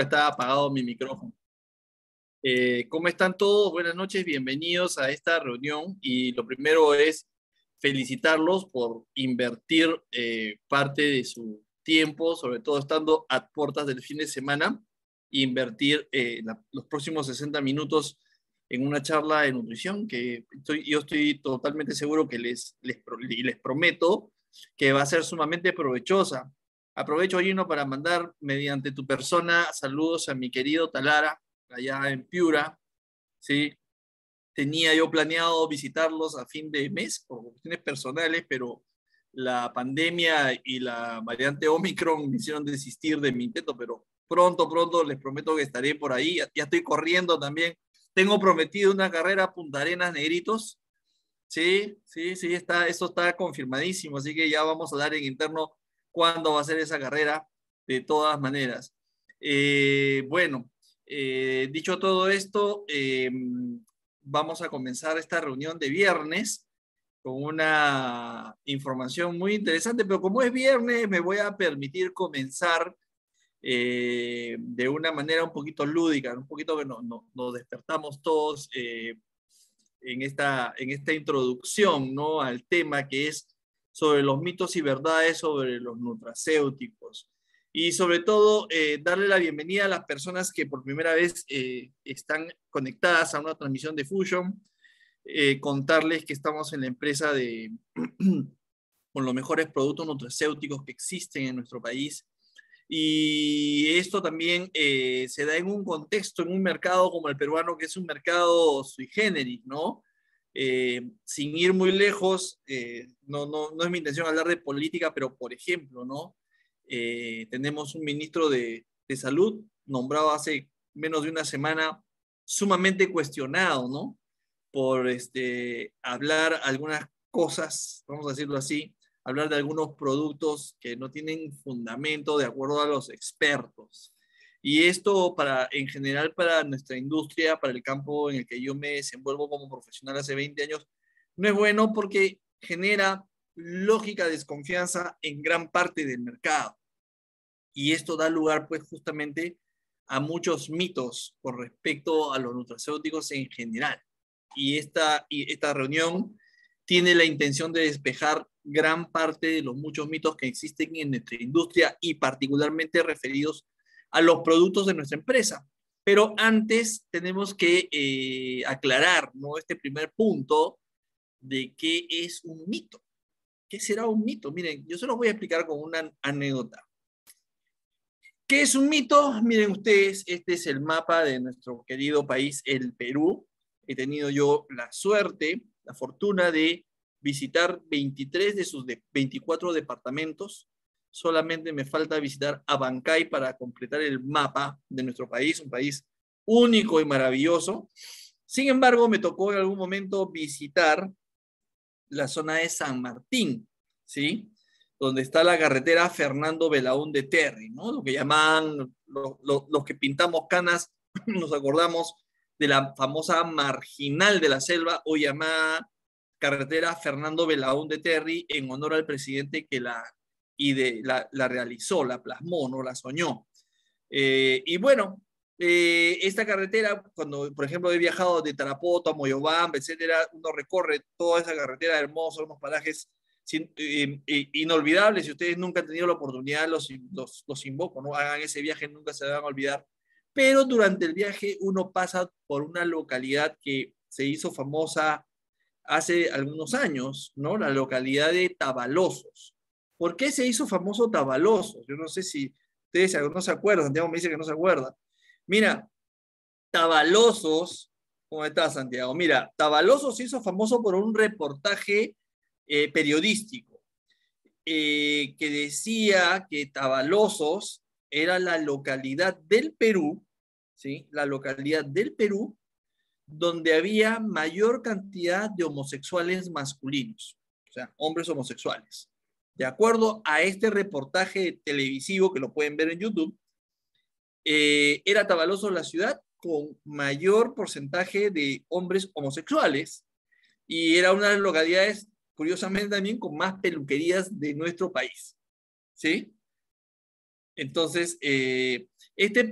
Está apagado mi micrófono. ¿Cómo están todos? Buenas noches, bienvenidos a esta reunión. Y lo primero es felicitarlos por invertir parte de su tiempo, sobre todo estando a puertas del fin de semana, invertir los próximos 60 minutos en una charla de nutrición que yo estoy totalmente seguro que les prometo que va a ser sumamente provechosa. Aprovecho, Gino, para mandar mediante tu persona saludos a mi querido Talara, allá en Piura, ¿sí? Tenía yo planeado visitarlos a fin de mes por cuestiones personales, pero la pandemia y la variante Omicron me hicieron desistir de mi intento, pero pronto les prometo que estaré por ahí. Ya estoy corriendo también. Tengo prometido una carrera a Punta Arenas Negritos. Sí, eso está confirmadísimo, así que ya vamos a dar en interno cuándo va a ser esa carrera, de todas maneras. Bueno, dicho todo esto, vamos a comenzar esta reunión de viernes con una información muy interesante, pero como es viernes, me voy a permitir comenzar de una manera un poquito lúdica, un poquito que nos despertamos todos en esta introducción, ¿no?, al tema que es sobre los mitos y verdades sobre los nutracéuticos. Y sobre todo, darle la bienvenida a las personas que por primera vez están conectadas a una transmisión de Fusion. Contarles que estamos en la empresa con los mejores productos nutracéuticos que existen en nuestro país. Y esto también se da en un contexto, en un mercado como el peruano, que es un mercado sui generis, ¿no? Sin ir muy lejos, no es mi intención hablar de política, pero por ejemplo, ¿no? Tenemos un ministro de Salud nombrado hace menos de una semana, sumamente cuestionado, ¿no? Por hablar algunas cosas, vamos a decirlo así, hablar de algunos productos que no tienen fundamento de acuerdo a los expertos. Y esto en general para nuestra industria, para el campo en el que yo me desenvuelvo como profesional hace 20 años, no es bueno porque genera lógica desconfianza en gran parte del mercado. Y esto da lugar pues justamente a muchos mitos con respecto a los nutracéuticos en general. Y esta reunión tiene la intención de despejar gran parte de los muchos mitos que existen en nuestra industria y particularmente referidos a los productos de nuestra empresa. Pero antes tenemos que aclarar, ¿no?, este primer punto de qué es un mito. ¿Qué será un mito? Miren, yo se los voy a explicar con una anécdota. ¿Qué es un mito? Miren ustedes, este es el mapa de nuestro querido país, el Perú. He tenido yo la suerte, la fortuna de visitar 23 de sus 24 departamentos. Solamente me falta visitar Abancay para completar el mapa de nuestro país, un país único y maravilloso. Sin embargo, me tocó en algún momento visitar la zona de San Martín, ¿sí?, donde está la carretera Fernando Belaúnde Terry, ¿no? Lo que llamaban los que pintamos canas, nos acordamos de la famosa marginal de la selva, o llamada carretera Fernando Belaúnde Terry, en honor al presidente que la realizó, la plasmó, ¿no?, la soñó. Y bueno, esta carretera, cuando por ejemplo he viajado de Tarapoto a Moyobamba, etcétera, uno recorre toda esa carretera hermosa, unos parajes inolvidables. Si ustedes nunca han tenido la oportunidad, los invoco, ¿no? Hagan ese viaje, nunca se van a olvidar. Pero durante el viaje uno pasa por una localidad que se hizo famosa hace algunos años, ¿no? La localidad de Tabalosos. ¿Por qué se hizo famoso Tabalosos? Yo no sé si ustedes no se acuerdan. Santiago me dice que no se acuerda. Mira, Tabalosos, ¿cómo estás, Santiago? Mira, Tabalosos se hizo famoso por un reportaje periodístico que decía que Tabalosos era la localidad del Perú, ¿sí?, la localidad del Perú donde había mayor cantidad de homosexuales masculinos, o sea, hombres homosexuales. De acuerdo a este reportaje televisivo, que lo pueden ver en YouTube, era Tabalosos la ciudad con mayor porcentaje de hombres homosexuales y era una de las localidades, curiosamente, también con más peluquerías de nuestro país, ¿sí? Entonces, Este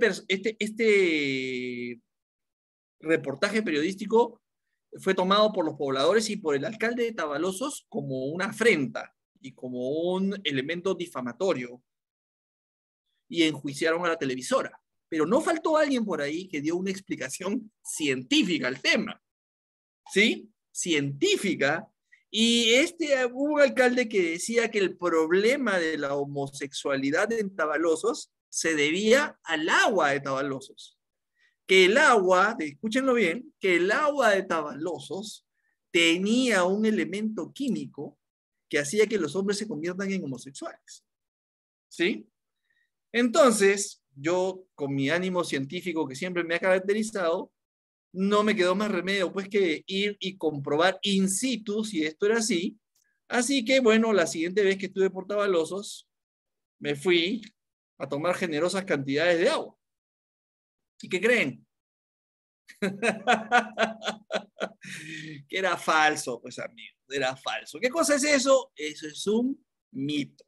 reportaje periodístico fue tomado por los pobladores y por el alcalde de Tabalozos como una afrenta y como un elemento difamatorio, y enjuiciaron a la televisora. Pero no faltó alguien por ahí que dio una explicación científica al tema, ¿sí? Científica. Y hubo un alcalde que decía que el problema de la homosexualidad en Tabalozos se debía al agua de Tabalozos. Que el agua, escúchenlo bien, que el agua de Tabalozos tenía un elemento químico que hacía que los hombres se conviertan en homosexuales. ¿Sí? Entonces, yo, con mi ánimo científico que siempre me ha caracterizado, no me quedó más remedio pues que ir y comprobar in situ si esto era así. Así que, bueno, la siguiente vez que estuve por Tabalozos, me fui a tomar generosas cantidades de agua. ¿Y qué creen? Que era falso, pues amigos, era falso. ¿Qué cosa es eso? Eso es un mito,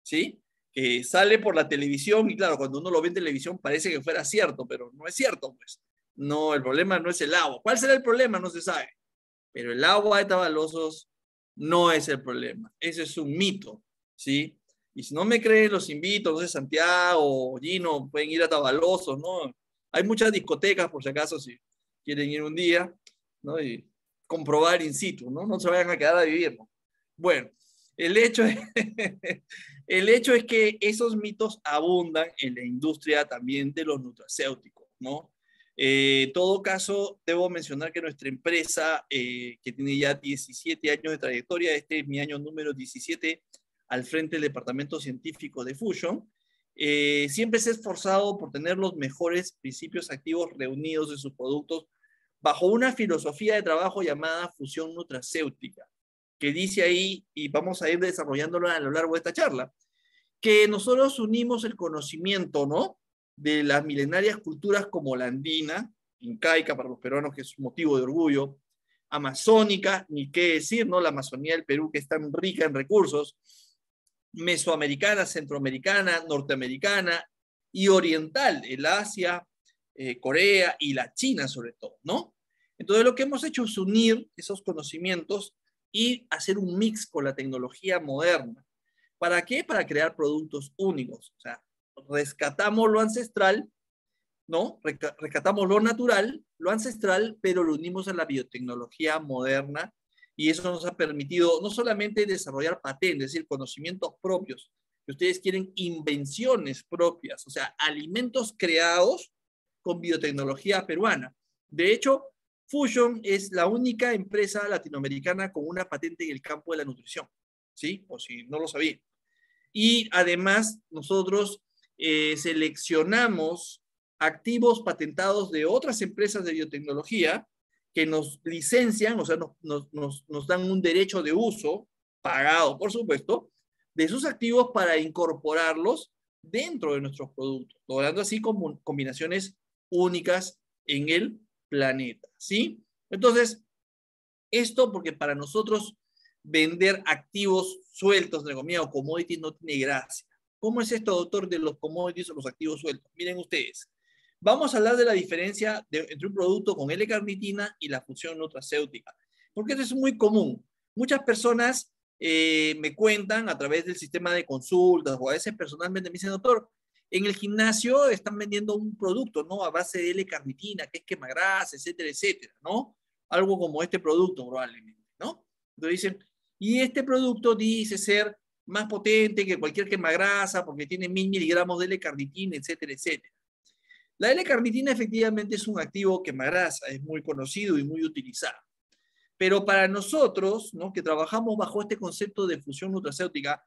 ¿sí? Que sale por la televisión y claro, cuando uno lo ve en televisión parece que fuera cierto, pero no es cierto, pues. No, el problema no es el agua. ¿Cuál será el problema? No se sabe. Pero el agua de Tabalozos no es el problema. Ese es un mito, ¿sí? Y si no me creen, los invito, no sé, Santiago o Gino, pueden ir a Tabalozos, ¿no? Hay muchas discotecas, por si acaso, si quieren ir un día, ¿no? Y comprobar in situ, ¿no? No se vayan a quedar a vivir, ¿no? Bueno, el hecho es, el hecho es que esos mitos abundan en la industria también de los nutracéuticos, ¿no? En todo caso, debo mencionar que nuestra empresa, que tiene ya 17 años de trayectoria, este es mi año número 17 al frente del departamento científico de Fusion, siempre se ha esforzado por tener los mejores principios activos reunidos en sus productos bajo una filosofía de trabajo llamada fusión nutracéutica, que dice ahí, y vamos a ir desarrollándola a lo largo de esta charla, que nosotros unimos el conocimiento, ¿no?, de las milenarias culturas como la andina, incaica para los peruanos, que es un motivo de orgullo, amazónica, ni qué decir, ¿no?, la Amazonía del Perú, que es tan rica en recursos, mesoamericana, centroamericana, norteamericana y oriental, el Asia, Corea y la China sobre todo, ¿no? Entonces lo que hemos hecho es unir esos conocimientos y hacer un mix con la tecnología moderna. ¿Para qué? Para crear productos únicos. O sea, rescatamos lo ancestral, ¿no? Rescatamos lo natural, lo ancestral, pero lo unimos a la biotecnología moderna y eso nos ha permitido no solamente desarrollar patentes, es decir, conocimientos propios, que ustedes quieren invenciones propias, o sea, alimentos creados con biotecnología peruana. De hecho, Fusion es la única empresa latinoamericana con una patente en el campo de la nutrición, ¿sí? O si no lo sabían. Y además, nosotros seleccionamos activos patentados de otras empresas de biotecnología que nos licencian, o sea, nos dan un derecho de uso, pagado por supuesto, de sus activos para incorporarlos dentro de nuestros productos, logrando así como combinaciones únicas en el planeta, ¿sí? Entonces, esto porque para nosotros vender activos sueltos, de comida o commodities no tiene gracia. ¿Cómo es esto, doctor, de los commodities o los activos sueltos? Miren ustedes, vamos a hablar de la diferencia entre un producto con L-carnitina y la función nutracéutica, porque eso es muy común. Muchas personas me cuentan a través del sistema de consultas o a veces personalmente me dicen, doctor, en el gimnasio están vendiendo un producto, ¿no?, a base de L-carnitina, que es quemagrasa, etcétera, etcétera, ¿no? Algo como este producto probablemente, ¿no? Entonces dicen, y este producto dice ser más potente que cualquier quemagrasa porque tiene 1000 miligramos de L-carnitina, etcétera, etcétera. La L-carnitina efectivamente es un activo quemagrasa, es muy conocido y muy utilizado. Pero para nosotros, ¿no?, que trabajamos bajo este concepto de fusión nutracéutica,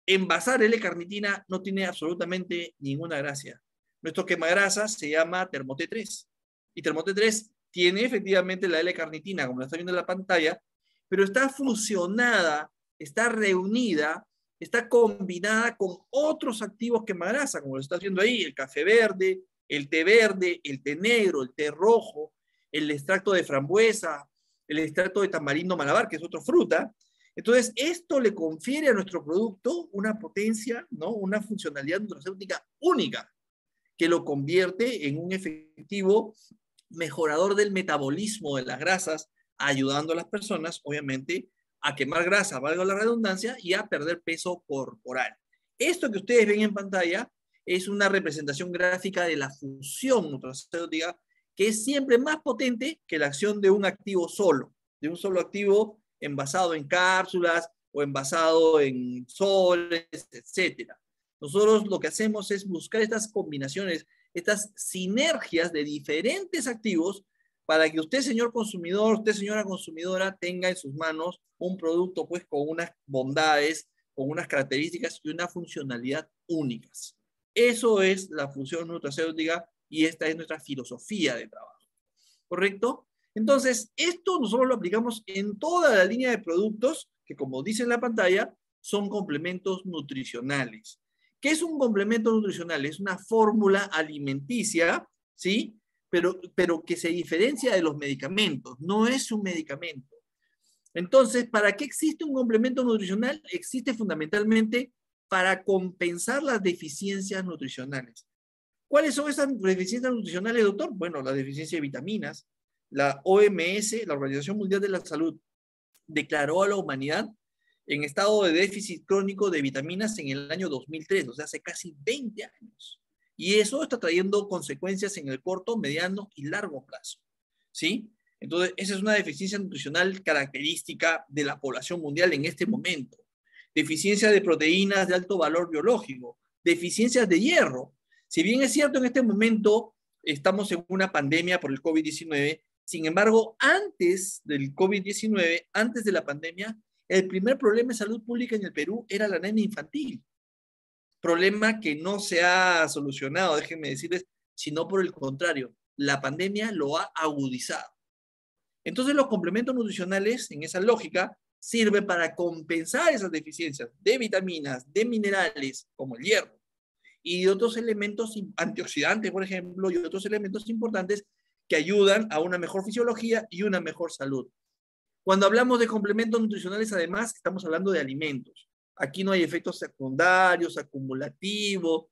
envasar L-carnitina no tiene absolutamente ninguna gracia. Nuestro quemagrasa se llama Thermoté3. Y Thermoté3 tiene efectivamente la L-carnitina, como lo está viendo en la pantalla, pero está fusionada, está reunida, está combinada con otros activos quemagrasa, como lo está viendo ahí, el café verde, el té negro, el té rojo, el extracto de frambuesa, el extracto de tamarindo malabar, que es otra fruta. Entonces, esto le confiere a nuestro producto una potencia, ¿no? Una funcionalidad nutracéutica única, que lo convierte en un efectivo mejorador del metabolismo de las grasas, ayudando a las personas, obviamente, a quemar grasa, valga la redundancia, y a perder peso corporal. Esto que ustedes ven en pantalla es una representación gráfica de la función nutracéutica, que es siempre más potente que la acción de un activo solo, de un solo activo envasado en cápsulas o envasado en soles, etcétera. Nosotros lo que hacemos es buscar estas combinaciones, estas sinergias de diferentes activos para que usted, señor consumidor, usted, señora consumidora, tenga en sus manos un producto pues con unas bondades, con unas características y una funcionalidad únicas. Eso es la función nutracéutica y esta es nuestra filosofía de trabajo. ¿Correcto? Entonces, esto nosotros lo aplicamos en toda la línea de productos que, como dice en la pantalla, son complementos nutricionales. ¿Qué es un complemento nutricional? Es una fórmula alimenticia, ¿sí? Pero que se diferencia de los medicamentos. No es un medicamento. Entonces, ¿para qué existe un complemento nutricional? Existe fundamentalmente para compensar las deficiencias nutricionales. ¿Cuáles son esas deficiencias nutricionales, doctor? Bueno, la deficiencia de vitaminas. La OMS, la Organización Mundial de la Salud, declaró a la humanidad en estado de déficit crónico de vitaminas en el año 2003, o sea, hace casi 20 años. Y eso está trayendo consecuencias en el corto, mediano y largo plazo. ¿Sí? Entonces, esa es una deficiencia nutricional característica de la población mundial en este momento. Deficiencia de proteínas de alto valor biológico, deficiencias de hierro. Si bien es cierto, en este momento estamos en una pandemia por el COVID-19, sin embargo, antes del COVID-19, antes de la pandemia, el primer problema de salud pública en el Perú era la anemia infantil. Problema que no se ha solucionado, déjenme decirles, sino por el contrario, la pandemia lo ha agudizado. Entonces, los complementos nutricionales, en esa lógica, sirven para compensar esas deficiencias de vitaminas, de minerales, como el hierro, y de otros elementos antioxidantes, por ejemplo, y otros elementos importantes que ayudan a una mejor fisiología y una mejor salud. Cuando hablamos de complementos nutricionales, además, estamos hablando de alimentos. Aquí no hay efectos secundarios, acumulativos,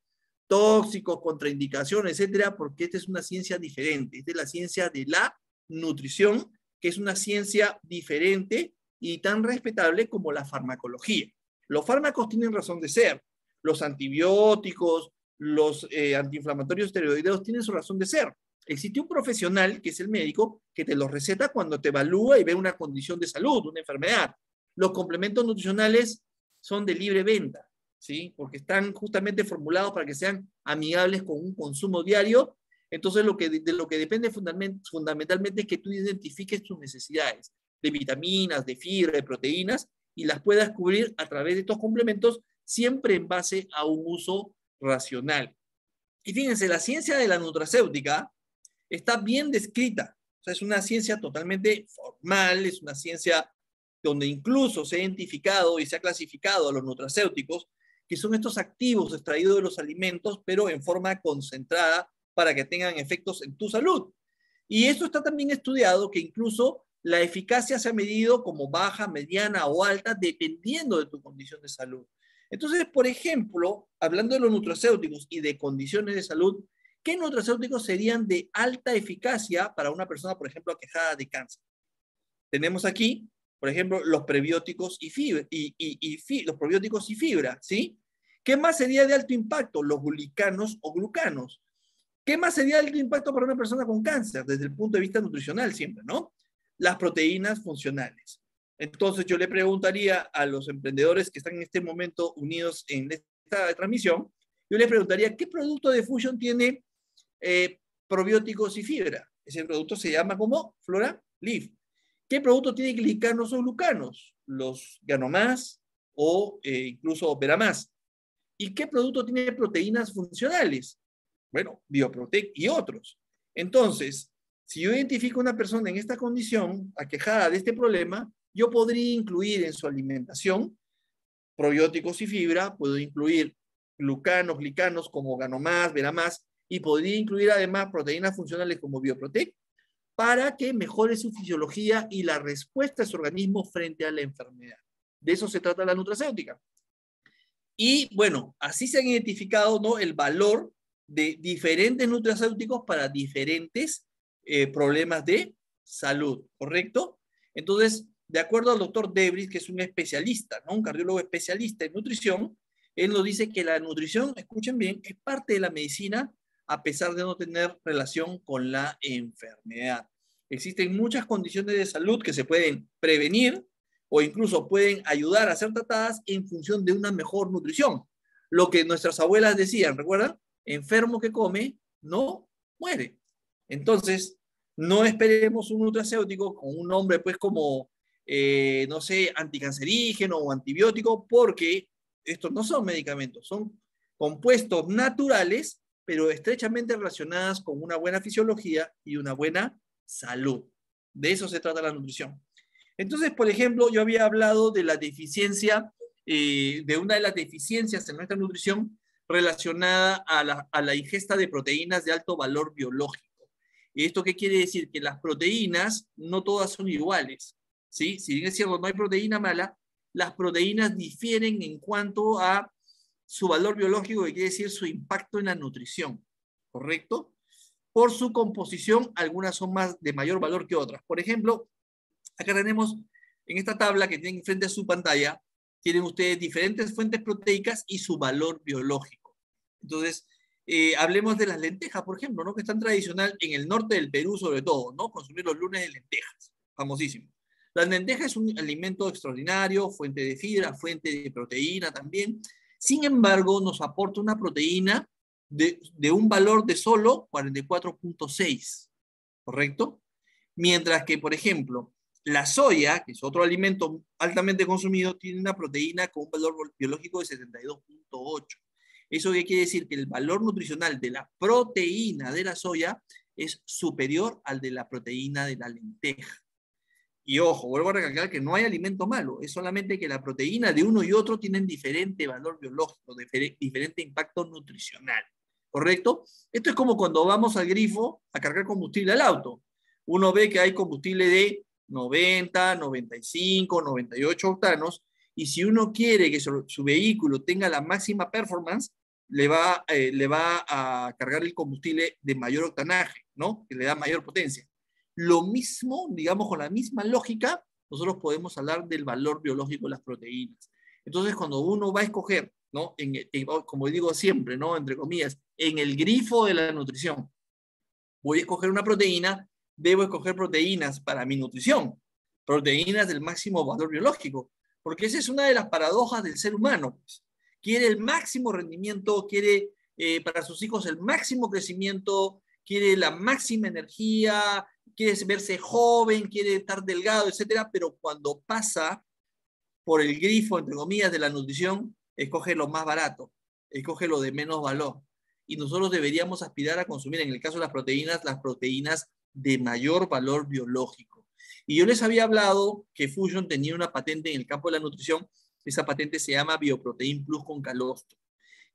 tóxicos, contraindicaciones, etcétera, porque esta es una ciencia diferente. Esta es la ciencia de la nutrición, que es una ciencia diferente y tan respetable como la farmacología. Los fármacos tienen razón de ser. Los antibióticos, los antiinflamatorios esteroideos tienen su razón de ser. Existe un profesional, que es el médico, que te los receta cuando te evalúa y ve una condición de salud, una enfermedad. Los complementos nutricionales son de libre venta, ¿sí? Porque están justamente formulados para que sean amigables con un consumo diario. Entonces, de lo que depende fundamentalmente es que tú identifiques tus necesidades de vitaminas, de fibra, de proteínas, y las puedas cubrir a través de estos complementos, siempre en base a un uso racional. Y fíjense, la ciencia de la nutracéutica está bien descrita. O sea, es una ciencia totalmente formal, es una ciencia donde incluso se ha identificado y se ha clasificado a los nutracéuticos, que son estos activos extraídos de los alimentos, pero en forma concentrada para que tengan efectos en tu salud. Y esto está también estudiado, que incluso la eficacia se ha medido como baja, mediana o alta, dependiendo de tu condición de salud. Entonces, por ejemplo, hablando de los nutracéuticos y de condiciones de salud, ¿qué nutracéuticos serían de alta eficacia para una persona, por ejemplo, aquejada de cáncer? Tenemos aquí, por ejemplo, los prebióticos y fibra, los probióticos y fibra, ¿sí? ¿Qué más sería de alto impacto? Los glicanos o glucanos. ¿Qué más sería de alto impacto para una persona con cáncer? Desde el punto de vista nutricional siempre, ¿no? Las proteínas funcionales. Entonces yo le preguntaría a los emprendedores que están en este momento unidos en esta transmisión, yo les preguntaría, ¿qué producto de Fusion tiene probióticos y fibra? Ese producto se llama como Flora Leaf. ¿Qué producto tiene glicanos o glucanos? Los Ganomás o incluso Veramás. ¿Y qué producto tiene proteínas funcionales? Bueno, Bioprotec y otros. Entonces, si yo identifico a una persona en esta condición, aquejada de este problema, yo podría incluir en su alimentación probióticos y fibra, puedo incluir glucanos, glicanos como Ganomás, Veramás, y podría incluir además proteínas funcionales como Bioprotec, para que mejore su fisiología y la respuesta de su organismo frente a la enfermedad. De eso se trata la nutracéutica. Y bueno, así se han identificado, ¿no?, el valor de diferentes nutracéuticos para diferentes problemas de salud, ¿correcto? Entonces, de acuerdo al doctor Debris, que es un especialista, ¿no?, un cardiólogo especialista en nutrición, él nos dice que la nutrición, escuchen bien, es parte de la medicina a pesar de no tener relación con la enfermedad. Existen muchas condiciones de salud que se pueden prevenir o incluso pueden ayudar a ser tratadas en función de una mejor nutrición. Lo que nuestras abuelas decían, ¿recuerdan? Enfermo que come, no muere. Entonces, no esperemos un nutracéutico con un nombre, pues, como, no sé, anticancerígeno o antibiótico, porque estos no son medicamentos, son compuestos naturales, pero estrechamente relacionadas con una buena fisiología y una buena salud. De eso se trata la nutrición. Entonces, por ejemplo, yo había hablado de la deficiencia, de una de las deficiencias en nuestra nutrición relacionada a la ingesta de proteínas de alto valor biológico. ¿Y esto qué quiere decir? Que las proteínas no todas son iguales, ¿sí? Si bien es cierto, no hay proteína mala, las proteínas difieren en cuanto a su valor biológico, que quiere decir su impacto en la nutrición, ¿correcto? Por su composición, algunas son más de mayor valor que otras. Por ejemplo, acá tenemos en esta tabla que tienen frente a su pantalla, tienen ustedes diferentes fuentes proteicas y su valor biológico. Entonces, hablemos de las lentejas, por ejemplo, ¿no?, que están tradicional en el norte del Perú sobre todo, ¿no? Consumir los lunes de lentejas, famosísimo. La lenteja es un alimento extraordinario, fuente de fibra, fuente de proteína también. Sin embargo, nos aporta una proteína de un valor de solo 44.6, ¿correcto? Mientras que, por ejemplo, la soya, que es otro alimento altamente consumido, tiene una proteína con un valor biológico de 72.8. ¿Eso qué quiere decir? Que el valor nutricional de la proteína de la soya es superior al de la proteína de la lenteja. Y ojo, vuelvo a recalcar que no hay alimento malo, es solamente que la proteína de uno y otro tienen diferente valor biológico, diferente impacto nutricional, ¿correcto? Esto es como cuando vamos al grifo a cargar combustible al auto. Uno ve que hay combustible de 90, 95, 98 octanos, y si uno quiere que su vehículo tenga la máxima performance, le va a cargar el combustible de mayor octanaje, ¿no?, que le da mayor potencia. Lo mismo, digamos, con la misma lógica, nosotros podemos hablar del valor biológico de las proteínas. Entonces, cuando uno va a escoger, ¿no?, como digo siempre, ¿no?, entre comillas, en el grifo de la nutrición, voy a escoger una proteína, debo escoger proteínas para mi nutrición, proteínas del máximo valor biológico, porque esa es una de las paradojas del ser humano, pues. Quiere el máximo rendimiento, quiere para sus hijos el máximo crecimiento, quiere la máxima energía, quiere verse joven, quiere estar delgado, etcétera, pero cuando pasa por el grifo, entre comillas, de la nutrición, escoge lo más barato, escoge lo de menos valor. Y nosotros deberíamos aspirar a consumir, en el caso de las proteínas de mayor valor biológico. Y yo les había hablado que Fusion tenía una patente en el campo de la nutrición. Esa patente se llama Bioprotein Plus con calostro.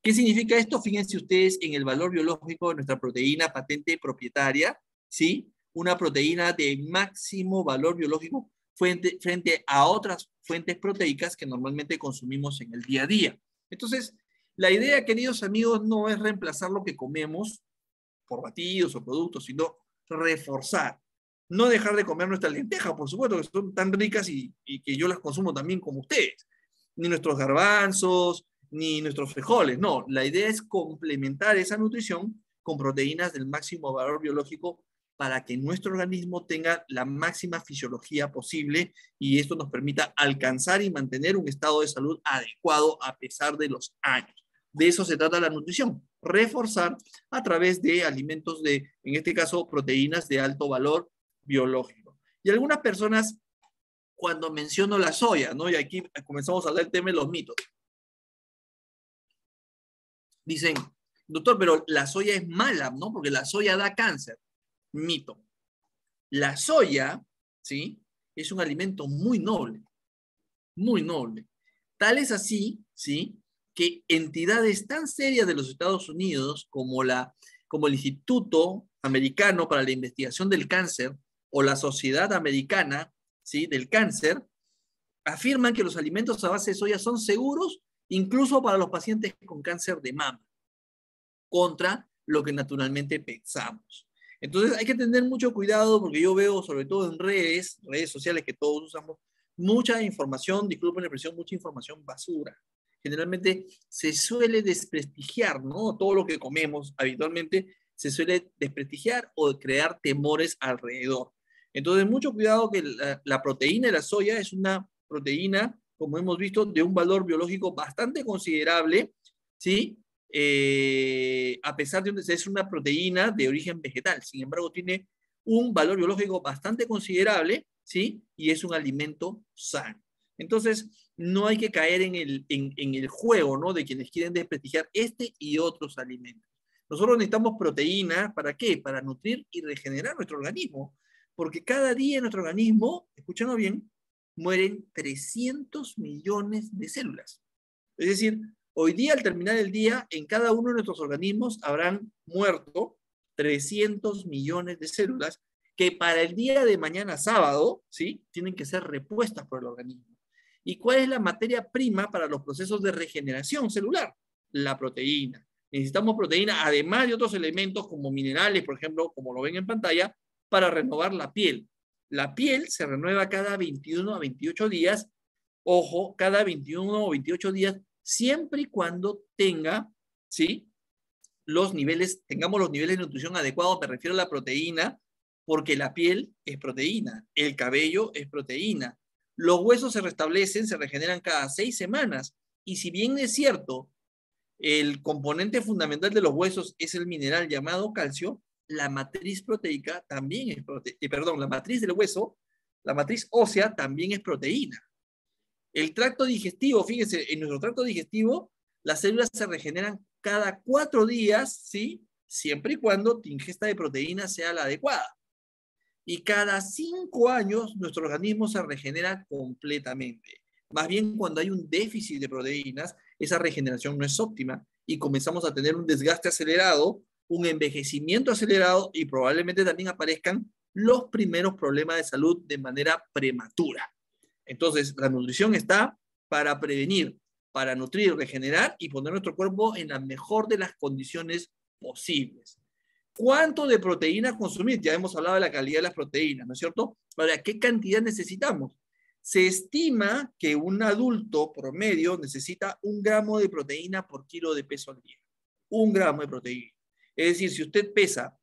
¿Qué significa esto? Fíjense ustedes en el valor biológico de nuestra proteína patente propietaria, ¿sí? Una proteína de máximo valor biológico frente a otras fuentes proteicas que normalmente consumimos en el día a día. Entonces, la idea, queridos amigos, no es reemplazar lo que comemos por batidos o productos, sino reforzar. No dejar de comer nuestras lentejas, por supuesto, que son tan ricas y que yo las consumo también como ustedes. Ni nuestros garbanzos, ni nuestros frijoles. No, la idea es complementar esa nutrición con proteínas del máximo valor biológico para que nuestro organismo tenga la máxima fisiología posible y esto nos permita alcanzar y mantener un estado de salud adecuado a pesar de los años. De eso se trata la nutrición, reforzar a través de alimentos en este caso, proteínas de alto valor biológico. Y algunas personas, cuando menciono la soya, ¿no?, y aquí comenzamos a hablar del tema de los mitos, dicen, doctor, pero la soya es mala, ¿no?, porque la soya da cáncer. Mito. La soya, ¿sí?, es un alimento muy noble, muy noble. Tal es así, ¿sí?, que entidades tan serias de los Estados Unidos como el Instituto Americano para la Investigación del Cáncer o la Sociedad Americana, ¿sí?, del Cáncer, afirman que los alimentos a base de soya son seguros incluso para los pacientes con cáncer de mama, contra lo que naturalmente pensamos. Entonces hay que tener mucho cuidado porque yo veo, sobre todo en redes sociales que todos usamos, mucha información, disculpen la expresión, mucha información basura. Generalmente se suele desprestigiar, ¿no? Todo lo que comemos habitualmente se suele desprestigiar o crear temores alrededor. Entonces, mucho cuidado que la proteína de la soya es una proteína, como hemos visto, de un valor biológico bastante considerable, ¿sí? A pesar de que es una proteína de origen vegetal, sin embargo tiene un valor biológico bastante considerable, ¿sí? Y es un alimento sano. Entonces, no hay que caer en el juego, ¿no? De quienes quieren desprestigiar este y otros alimentos. Nosotros necesitamos proteína, ¿para qué? Para nutrir y regenerar nuestro organismo, porque cada día en nuestro organismo, escúchenlo bien, mueren 300 millones de células. Es decir, hoy día, al terminar el día, en cada uno de nuestros organismos habrán muerto 300 millones de células que para el día de mañana sábado, ¿sí? Tienen que ser repuestas por el organismo. ¿Y cuál es la materia prima para los procesos de regeneración celular? La proteína. Necesitamos proteína, además de otros elementos como minerales, por ejemplo, como lo ven en pantalla, para renovar la piel. La piel se renueva cada 21 a 28 días. Ojo, cada 21 o 28 días, siempre y cuando tenga, ¿sí? Tengamos los niveles de nutrición adecuados, me refiero a la proteína, porque la piel es proteína, el cabello es proteína. Los huesos se restablecen, se regeneran cada 6 semanas. Y si bien es cierto, el componente fundamental de los huesos es el mineral llamado calcio, la matriz proteica también es la matriz del hueso, la matriz ósea también es proteína. El tracto digestivo, fíjense, en nuestro tracto digestivo, las células se regeneran cada 4 días, ¿sí? Siempre y cuando tu ingesta de proteína sea la adecuada. Y cada 5 años, nuestro organismo se regenera completamente. Más bien, cuando hay un déficit de proteínas, esa regeneración no es óptima y comenzamos a tener un desgaste acelerado, un envejecimiento acelerado y probablemente también aparezcan los primeros problemas de salud de manera prematura. Entonces, la nutrición está para prevenir, para nutrir, regenerar y poner nuestro cuerpo en la mejor de las condiciones posibles. ¿Cuánto de proteína consumir? Ya hemos hablado de la calidad de las proteínas, ¿no es cierto? Ahora, ¿qué cantidad necesitamos? Se estima que un adulto promedio necesita 1 gramo de proteína por kilo de peso al día. 1 gramo de proteína. Es decir, si usted pesa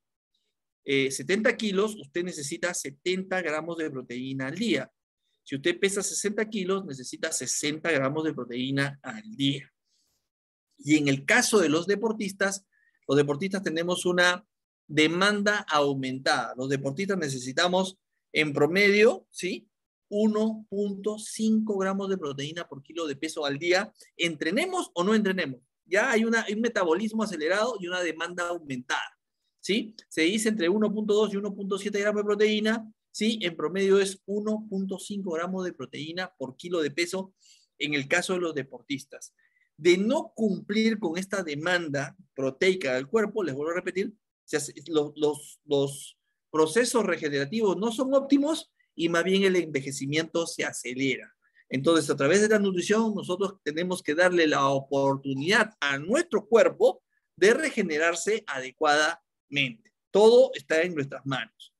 70 kilos, usted necesita 70 gramos de proteína al día. Si usted pesa 60 kilos, necesita 60 gramos de proteína al día. Y en el caso de los deportistas tenemos una demanda aumentada. Los deportistas necesitamos en promedio, ¿sí? 1.5 gramos de proteína por kilo de peso al día, entrenemos o no entrenemos. Ya hay un metabolismo acelerado y una demanda aumentada, ¿sí? Se dice entre 1.2 y 1.7 gramos de proteína, ¿sí? En promedio es 1.5 gramos de proteína por kilo de peso en el caso de los deportistas. De no cumplir con esta demanda proteica del cuerpo, les vuelvo a repetir, los procesos regenerativos no son óptimos y más bien el envejecimiento se acelera. Entonces, a través de la nutrición, nosotros tenemos que darle la oportunidad a nuestro cuerpo de regenerarse adecuadamente. Todo está en nuestras manos.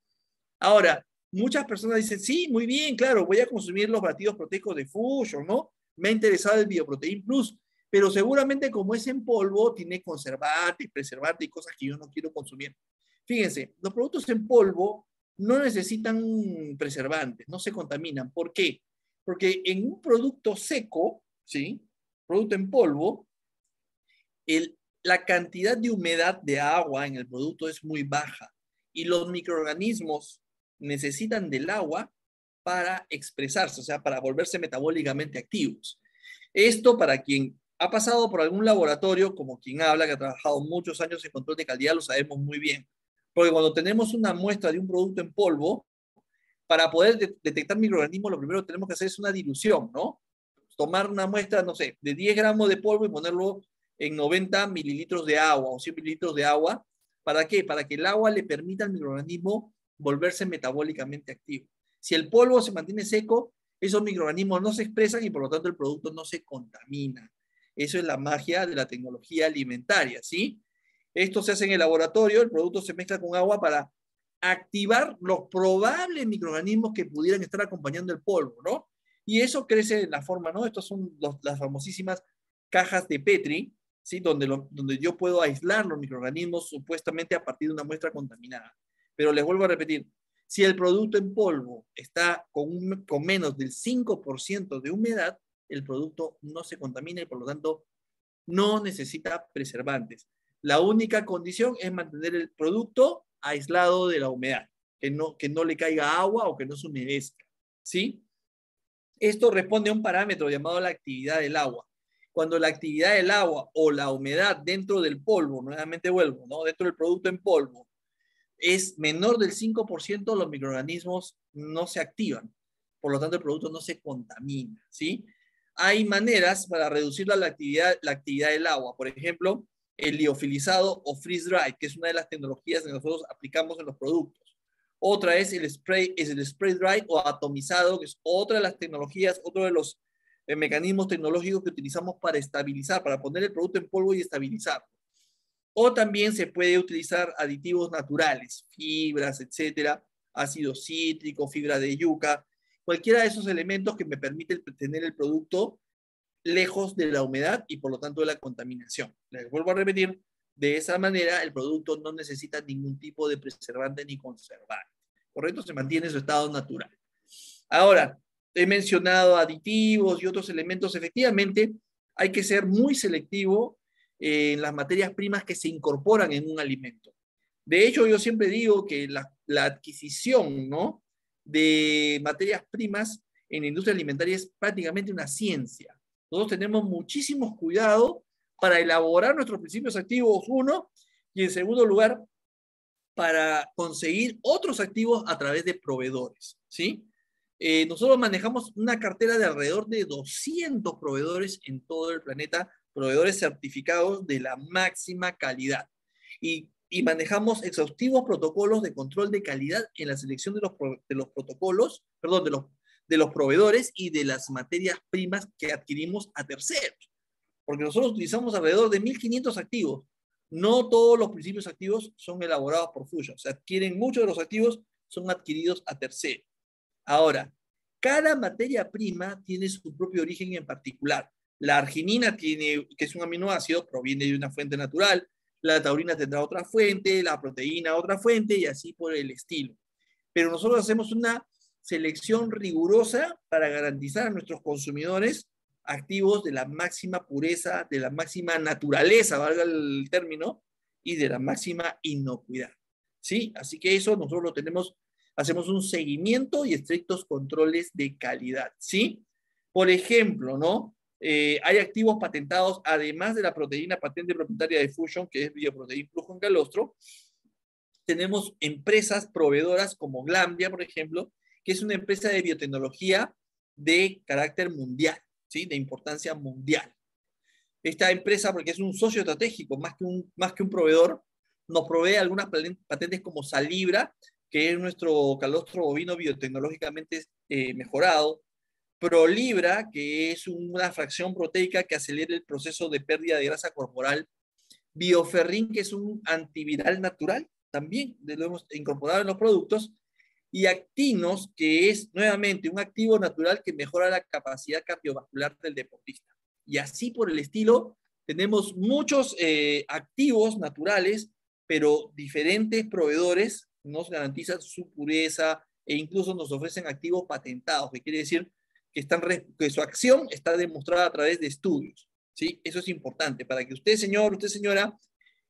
Ahora, muchas personas dicen, sí, muy bien, claro, voy a consumir los batidos proteicos de Fusion, ¿no? Me ha interesado el Bioprotein Plus, pero seguramente como es en polvo, tiene conservantes, preservantes y cosas que yo no quiero consumir. Fíjense, los productos en polvo no necesitan preservantes, no se contaminan. ¿Por qué? Porque en un producto seco, ¿sí? Producto en polvo, la cantidad de humedad de agua en el producto es muy baja y los microorganismos necesitan del agua para expresarse, o sea, para volverse metabólicamente activos. Esto para quien ha pasado por algún laboratorio, como quien habla, que ha trabajado muchos años en control de calidad, lo sabemos muy bien. Porque cuando tenemos una muestra de un producto en polvo, para poder detectar microorganismos, lo primero que tenemos que hacer es una dilución, ¿no? Tomar una muestra, no sé, de 10 gramos de polvo y ponerlo en 90 mililitros de agua o 100 mililitros de agua. ¿Para qué? Para que el agua le permita al microorganismo volverse metabólicamente activo. Si el polvo se mantiene seco, esos microorganismos no se expresan y por lo tanto el producto no se contamina. Eso es la magia de la tecnología alimentaria, ¿sí? Esto se hace en el laboratorio, el producto se mezcla con agua para activar los probables microorganismos que pudieran estar acompañando el polvo, ¿no? Y eso crece en la forma, ¿no? Estas son las famosísimas cajas de Petri, ¿sí? Donde yo puedo aislar los microorganismos supuestamente a partir de una muestra contaminada. Pero les vuelvo a repetir, si el producto en polvo está con menos del 5% de humedad, el producto no se contamina y por lo tanto no necesita preservantes. La única condición es mantener el producto aislado de la humedad, que no le caiga agua o que no se humedezca, ¿sí? Esto responde a un parámetro llamado la actividad del agua. Cuando la actividad del agua o la humedad dentro del polvo, nuevamente vuelvo, ¿no? Dentro del producto en polvo, es menor del 5%, los microorganismos no se activan. Por lo tanto, el producto no se contamina, ¿sí? Hay maneras para reducir la actividad del agua. Por ejemplo, el liofilizado o freeze dry, que es una de las tecnologías que nosotros aplicamos en los productos. Otra es el spray dry o atomizado, que es otra de las tecnologías, otro de los mecanismos tecnológicos que utilizamos para estabilizar, para poner el producto en polvo y estabilizarlo. O también se puede utilizar aditivos naturales, fibras, etcétera, ácido cítrico, fibra de yuca, cualquiera de esos elementos que me permiten tener el producto lejos de la humedad y por lo tanto de la contaminación. Les vuelvo a repetir, de esa manera el producto no necesita ningún tipo de preservante ni conservante. ¿Correcto? Se mantiene su estado natural. Ahora, he mencionado aditivos y otros elementos. Efectivamente, hay que ser muy selectivo en las materias primas que se incorporan en un alimento. De hecho, yo siempre digo que la adquisición, ¿no?, de materias primas en la industria alimentaria es prácticamente una ciencia. Nosotros tenemos muchísimos cuidado para elaborar nuestros principios activos, uno, y en segundo lugar, para conseguir otros activos a través de proveedores, ¿sí? Nosotros manejamos una cartera de alrededor de 200 proveedores en todo el planeta, proveedores certificados de la máxima calidad. Y manejamos exhaustivos protocolos de control de calidad en la selección de los protocolos, perdón, de los proveedores y de las materias primas que adquirimos a terceros. Porque nosotros utilizamos alrededor de 1.500 activos. No todos los principios activos son elaborados por Fusion. Se adquieren muchos de los activos, son adquiridos a terceros. Ahora, cada materia prima tiene su propio origen en particular. La arginina, que es un aminoácido, proviene de una fuente natural. La taurina tendrá otra fuente, la proteína otra fuente y así por el estilo. Pero nosotros hacemos una selección rigurosa para garantizar a nuestros consumidores activos de la máxima pureza, de la máxima naturaleza, valga el término, y de la máxima inocuidad. ¿Sí? Así que eso nosotros lo tenemos, hacemos un seguimiento y estrictos controles de calidad. ¿Sí? Por ejemplo, ¿no? Hay activos patentados, además de la proteína patente propietaria de Fusion, que es Bioprotein Plus con calostro. Tenemos empresas proveedoras como Glanbia, por ejemplo, que es una empresa de biotecnología de carácter mundial, ¿sí? De importancia mundial. Esta empresa, porque es un socio estratégico, más que un proveedor, nos provee algunas patentes como Salibra, que es nuestro calostro bovino biotecnológicamente mejorado, Prolibra, que es una fracción proteica que acelera el proceso de pérdida de grasa corporal, Bioferrin, que es un antiviral natural, también lo hemos incorporado en los productos, y Actinos, que es nuevamente un activo natural que mejora la capacidad cardiovascular del deportista. Y así por el estilo, tenemos muchos activos naturales, pero diferentes proveedores nos garantizan su pureza e incluso nos ofrecen activos patentados, que quiere decir que su acción está demostrada a través de estudios. ¿Sí? Eso es importante para que usted, señor, usted, señora,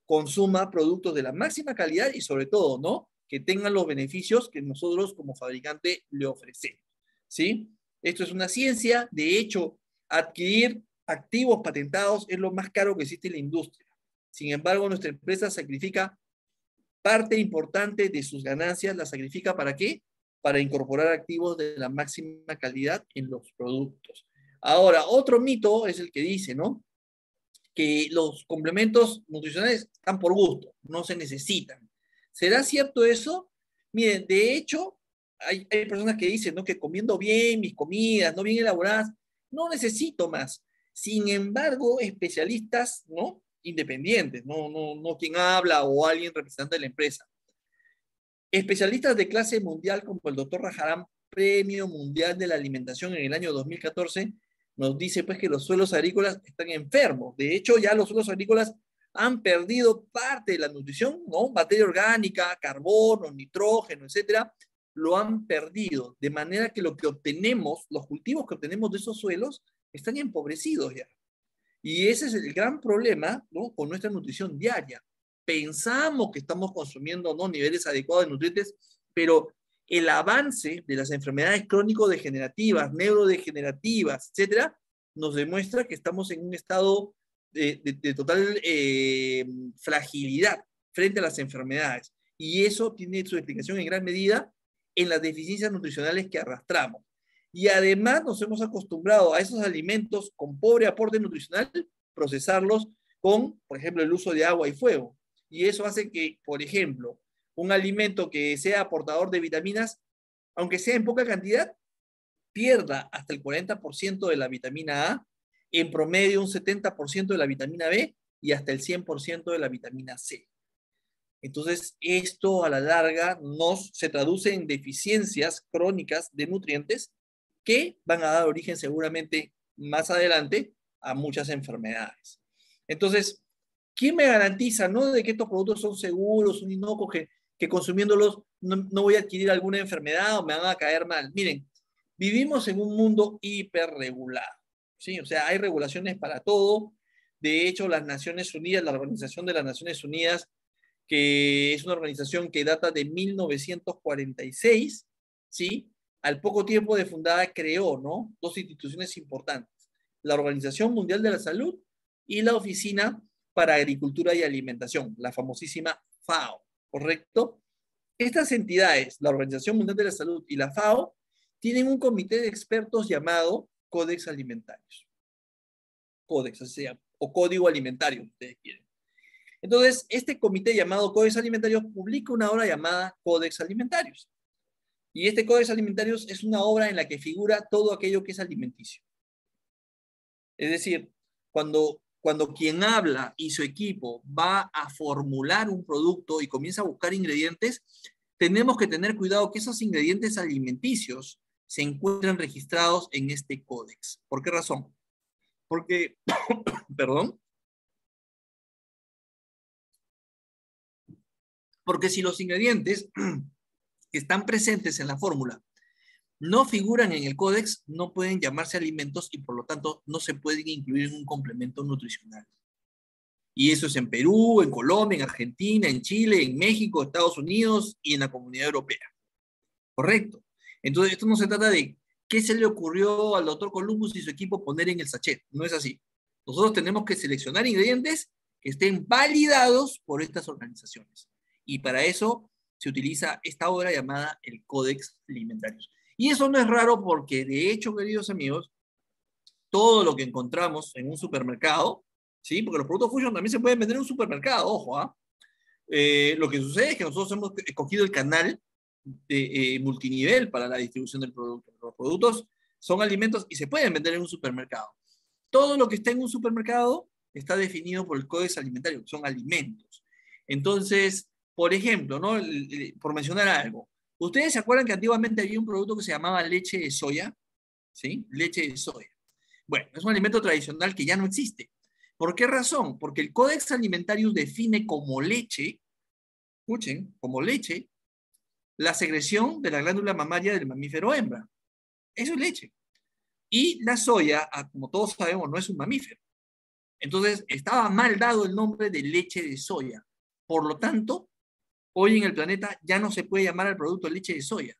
consuma productos de la máxima calidad y sobre todo, ¿no?, que tengan los beneficios que nosotros como fabricante le ofrecemos. ¿Sí? Esto es una ciencia. De hecho, adquirir activos patentados es lo más caro que existe en la industria. Sin embargo, nuestra empresa sacrifica parte importante de sus ganancias, la sacrifica ¿para qué? Para incorporar activos de la máxima calidad en los productos. Ahora, otro mito es el que dice, ¿no?, que los complementos nutricionales están por gusto, no se necesitan. ¿Será cierto eso? Miren, de hecho, hay personas que dicen, ¿no? Que comiendo bien mis comidas, no bien elaboradas, no necesito más. Sin embargo, especialistas, ¿no? Independientes, no quien habla o alguien representante de la empresa. Especialistas de clase mundial como el doctor Rajaram, Premio Mundial de la Alimentación en el año 2014, nos dice pues que los suelos agrícolas están enfermos. De hecho, ya los suelos agrícolas han perdido parte de la nutrición, ¿no? Materia orgánica, carbono, nitrógeno, etcétera, lo han perdido. De manera que lo que obtenemos, los cultivos que obtenemos de esos suelos, están empobrecidos ya. Y ese es el gran problema, ¿no? Con nuestra nutrición diaria. Pensamos que estamos consumiendo, ¿no? Niveles adecuados de nutrientes, pero el avance de las enfermedades crónico-degenerativas, neurodegenerativas, etcétera, nos demuestra que estamos en un estado de total fragilidad frente a las enfermedades. Y eso tiene su explicación en gran medida en las deficiencias nutricionales que arrastramos. Y además nos hemos acostumbrado a esos alimentos con pobre aporte nutricional, procesarlos con, por ejemplo, el uso de agua y fuego. Y eso hace que, por ejemplo, un alimento que sea aportador de vitaminas, aunque sea en poca cantidad, pierda hasta el 40% de la vitamina A, en promedio un 70% de la vitamina B y hasta el 100% de la vitamina C. Entonces, esto a la larga se traduce en deficiencias crónicas de nutrientes que van a dar origen seguramente más adelante a muchas enfermedades. Entonces, ¿quién me garantiza, no, de que estos productos son seguros, son inocuos, que consumiéndolos no voy a adquirir alguna enfermedad o me van a caer mal? Miren, vivimos en un mundo hiperregulado, ¿sí? O sea, hay regulaciones para todo. De hecho, las Naciones Unidas, la Organización de las Naciones Unidas, que es una organización que data de 1946, ¿sí? Al poco tiempo de fundada creó, ¿no? Dos instituciones importantes, la Organización Mundial de la Salud y la Oficina para Agricultura y Alimentación, la famosísima FAO, ¿correcto? Estas entidades, la Organización Mundial de la Salud y la FAO, tienen un comité de expertos llamado Códex Alimentarios. Códex, así se llama, o Código Alimentario, si ustedes quieren. Entonces, este comité llamado Códex Alimentarios publica una obra llamada Códex Alimentarios. Y este Códex Alimentarios es una obra en la que figura todo aquello que es alimenticio. Es decir, cuando quien habla y su equipo va a formular un producto y comienza a buscar ingredientes, tenemos que tener cuidado que esos ingredientes alimenticios se encuentren registrados en este códex. ¿Por qué razón? Porque, perdón, porque si los ingredientes que están presentes en la fórmula no figuran en el códex, no pueden llamarse alimentos y por lo tanto no se pueden incluir en un complemento nutricional. Y eso es en Perú, en Colombia, en Argentina, en Chile, en México, Estados Unidos y en la Comunidad Europea. ¿Correcto? Entonces, esto no se trata de qué se le ocurrió al doctor Columbus y su equipo poner en el sachet. No es así. Nosotros tenemos que seleccionar ingredientes que estén validados por estas organizaciones. Y para eso se utiliza esta obra llamada el Códex Alimentarios. Y eso no es raro porque, de hecho, queridos amigos, todo lo que encontramos en un supermercado, ¿sí? Porque los productos Fusion también se pueden vender en un supermercado, ojo, ¿ah? Lo que sucede es que nosotros hemos escogido el canal de multinivel para la distribución del producto. Los productos son alimentos y se pueden vender en un supermercado. Todo lo que está en un supermercado está definido por el Código Alimentario, son alimentos. Entonces, por ejemplo, ¿no? Por mencionar algo, ¿ustedes se acuerdan que antiguamente había un producto que se llamaba leche de soya? ¿Sí? Leche de soya. Bueno, es un alimento tradicional que ya no existe. ¿Por qué razón? Porque el Codex Alimentarius define como leche, escuchen, como leche, la secreción de la glándula mamaria del mamífero hembra. Eso es leche. Y la soya, como todos sabemos, no es un mamífero. Entonces, estaba mal dado el nombre de leche de soya. Por lo tanto, hoy en el planeta ya no se puede llamar al producto leche de soya.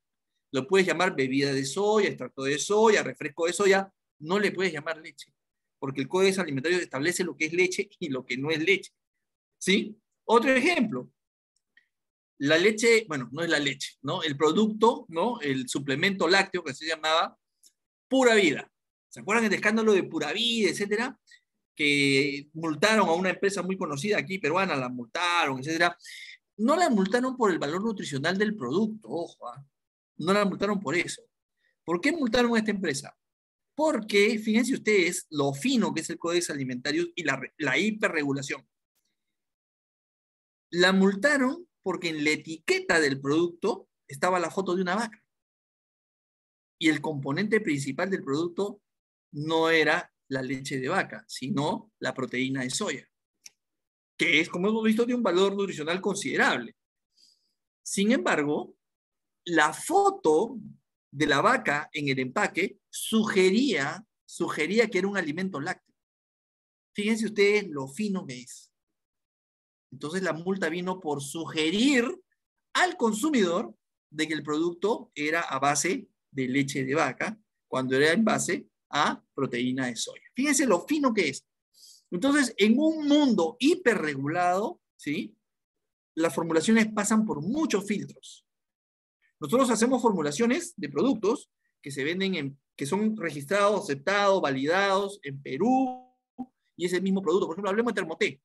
Lo puedes llamar bebida de soya, extracto de soya, refresco de soya. No le puedes llamar leche, porque el Código Alimentario establece lo que es leche y lo que no es leche. ¿Sí? Otro ejemplo. La leche, bueno, no es la leche, ¿no? El producto, ¿no? El suplemento lácteo que se llamaba Pura Vida. ¿Se acuerdan del escándalo de Pura Vida, etcétera? Que multaron a una empresa muy conocida aquí, peruana, la multaron, etcétera. No la multaron por el valor nutricional del producto, ojo, ¿eh? No la multaron por eso. ¿Por qué multaron a esta empresa? Porque, fíjense ustedes, lo fino que es el Código Alimentario y la hiperregulación. La multaron porque en la etiqueta del producto estaba la foto de una vaca. Y el componente principal del producto no era la leche de vaca, sino la proteína de soya, que es, como hemos visto, de un valor nutricional considerable. Sin embargo, la foto de la vaca en el empaque sugería que era un alimento lácteo. Fíjense ustedes lo fino que es. Entonces la multa vino por sugerir al consumidor de que el producto era a base de leche de vaca, cuando era en base a proteína de soya. Fíjense lo fino que es. Entonces, en un mundo hiperregulado, ¿sí?, las formulaciones pasan por muchos filtros. Nosotros hacemos formulaciones de productos que se venden que son registrados, aceptados, validados en Perú, y es el mismo producto. Por ejemplo, hablemos de Termoté,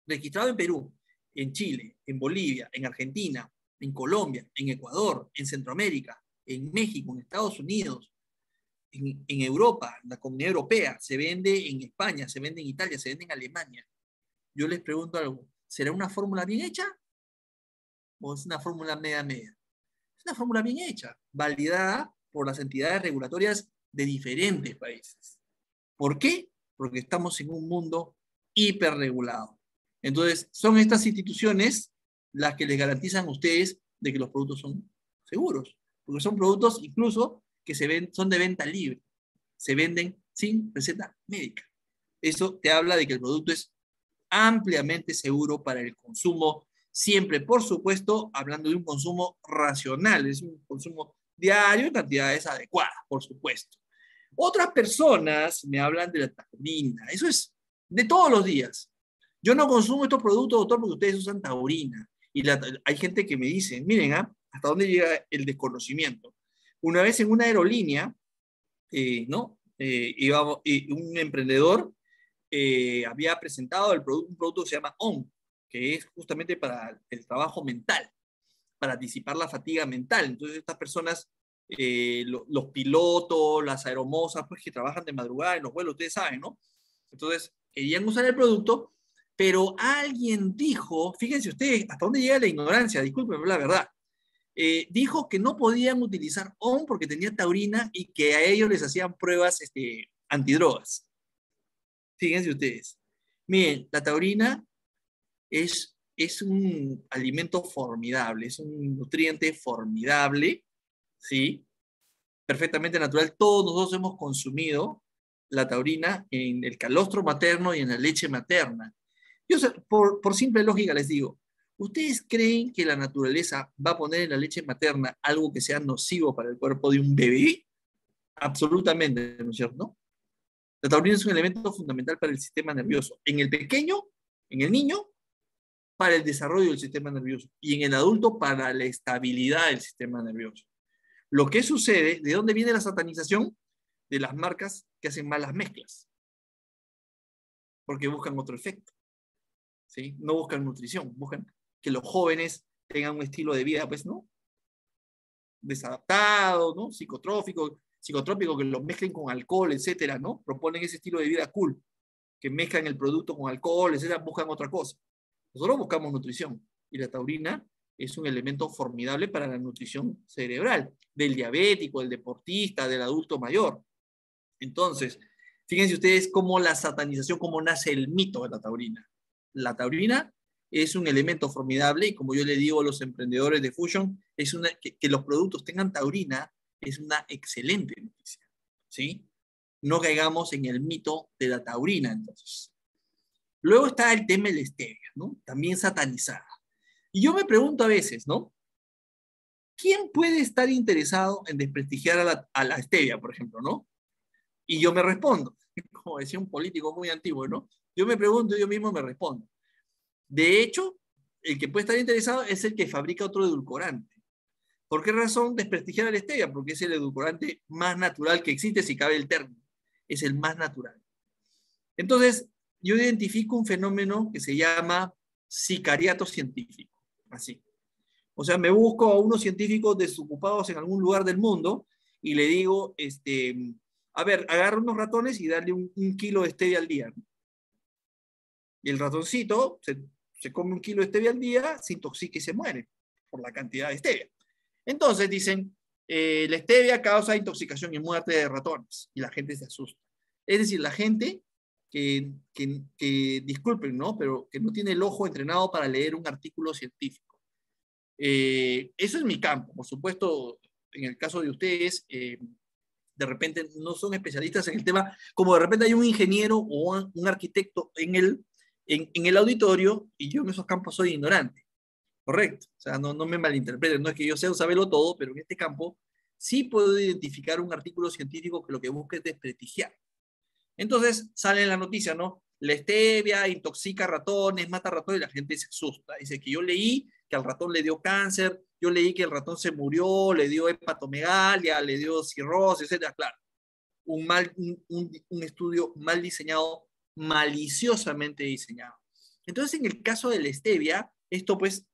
registrado en Perú, en Chile, en Bolivia, en Argentina, en Colombia, en Ecuador, en Centroamérica, en México, en Estados Unidos, en Europa, en la Comunidad Europea, se vende en España, se vende en Italia, se vende en Alemania. Yo les pregunto algo, ¿será una fórmula bien hecha o es una fórmula media? Es una fórmula bien hecha, validada por las entidades regulatorias de diferentes países. ¿Por qué? Porque estamos en un mundo hiperregulado. Entonces, son estas instituciones las que les garantizan a ustedes de que los productos son seguros, porque son productos incluso que son de venta libre, se venden sin receta médica. Eso te habla de que el producto es ampliamente seguro para el consumo, siempre, por supuesto, hablando de un consumo racional, es un consumo diario en cantidades adecuadas, por supuesto. Otras personas me hablan de la taurina, eso es de todos los días. Yo no consumo estos productos, doctor, porque ustedes usan taurina. Y hay gente que me dice, miren, hasta dónde llega el desconocimiento. Una vez en una aerolínea, ¿no? Un emprendedor había presentado un producto que se llama ON, que es justamente para el trabajo mental, para disipar la fatiga mental. Entonces estas personas, los pilotos, las aeromosas, pues que trabajan de madrugada en los vuelos, ustedes saben, ¿no? Entonces querían usar el producto, pero alguien dijo, fíjense ustedes, hasta dónde llega la ignorancia, discúlpenme la verdad, dijo que no podían utilizar ON porque tenía taurina y que a ellos les hacían pruebas antidrogas. Fíjense ustedes. Miren, la taurina es un alimento formidable, es un nutriente formidable, ¿sí? Perfectamente natural. Todos nosotros hemos consumido la taurina en el calostro materno y en la leche materna. Yo, por simple lógica les digo, ¿ustedes creen que la naturaleza va a poner en la leche materna algo que sea nocivo para el cuerpo de un bebé? Absolutamente, ¿no es cierto? La taurina es un elemento fundamental para el sistema nervioso. En el pequeño, en el niño, para el desarrollo del sistema nervioso. Y en el adulto, para la estabilidad del sistema nervioso. Lo que sucede, ¿de dónde viene la satanización? De las marcas que hacen malas mezclas. Porque buscan otro efecto. ¿Sí? No buscan nutrición, buscan que los jóvenes tengan un estilo de vida, pues, ¿no? Desadaptado, ¿no? Psicotrópico, que los mezclen con alcohol, etcétera, ¿no? Proponen ese estilo de vida cool, que mezclan el producto con alcohol, etcétera, buscan otra cosa. Nosotros buscamos nutrición y la taurina es un elemento formidable para la nutrición cerebral, del diabético, del deportista, del adulto mayor. Entonces, fíjense ustedes cómo la satanización, cómo nace el mito de la taurina. La taurina es un elemento formidable y como yo le digo a los emprendedores de Fusion, que los productos tengan taurina es una excelente noticia, ¿sí? No caigamos en el mito de la taurina, entonces. Luego está el tema de la stevia, ¿no? También satanizada. Y yo me pregunto a veces, ¿no? ¿Quién puede estar interesado en desprestigiar a la stevia, por ejemplo, ¿no? Y yo me respondo, como decía un político muy antiguo, ¿no? Yo me pregunto, yo mismo me respondo. De hecho, el que puede estar interesado es el que fabrica otro edulcorante. ¿Por qué razón desprestigiar a la stevia? Porque es el edulcorante más natural que existe, si cabe el término. Es el más natural. Entonces, yo identifico un fenómeno que se llama sicariato científico. Así. O sea, me busco a unos científicos desocupados en algún lugar del mundo y le digo, a ver, agarra unos ratones y dale un kilo de stevia al día, ¿no? Y el ratoncito se come un kilo de stevia al día, se intoxica y se muere por la cantidad de stevia. Entonces dicen, la stevia causa intoxicación y muerte de ratones, y la gente se asusta. Es decir, la gente que disculpen, ¿no? Pero que no tiene el ojo entrenado para leer un artículo científico. Eso es mi campo. Por supuesto, en el caso de ustedes, de repente no son especialistas en el tema, como de repente hay un ingeniero o un arquitecto en el auditorio, y yo en esos campos soy ignorante. Correcto. O sea, no me malinterpreten, no es que yo sea saberlo todo, pero en este campo sí puedo identificar un artículo científico que lo que busca es desprestigiar. Entonces sale en la noticia, ¿no? La stevia intoxica ratones, mata ratones, y la gente se asusta. Dice que yo leí que al ratón le dio cáncer, yo leí que el ratón se murió, le dio hepatomegalia, le dio cirrosis, etc. Claro, un estudio mal diseñado, maliciosamente diseñado. Entonces, en el caso de la stevia, esto pues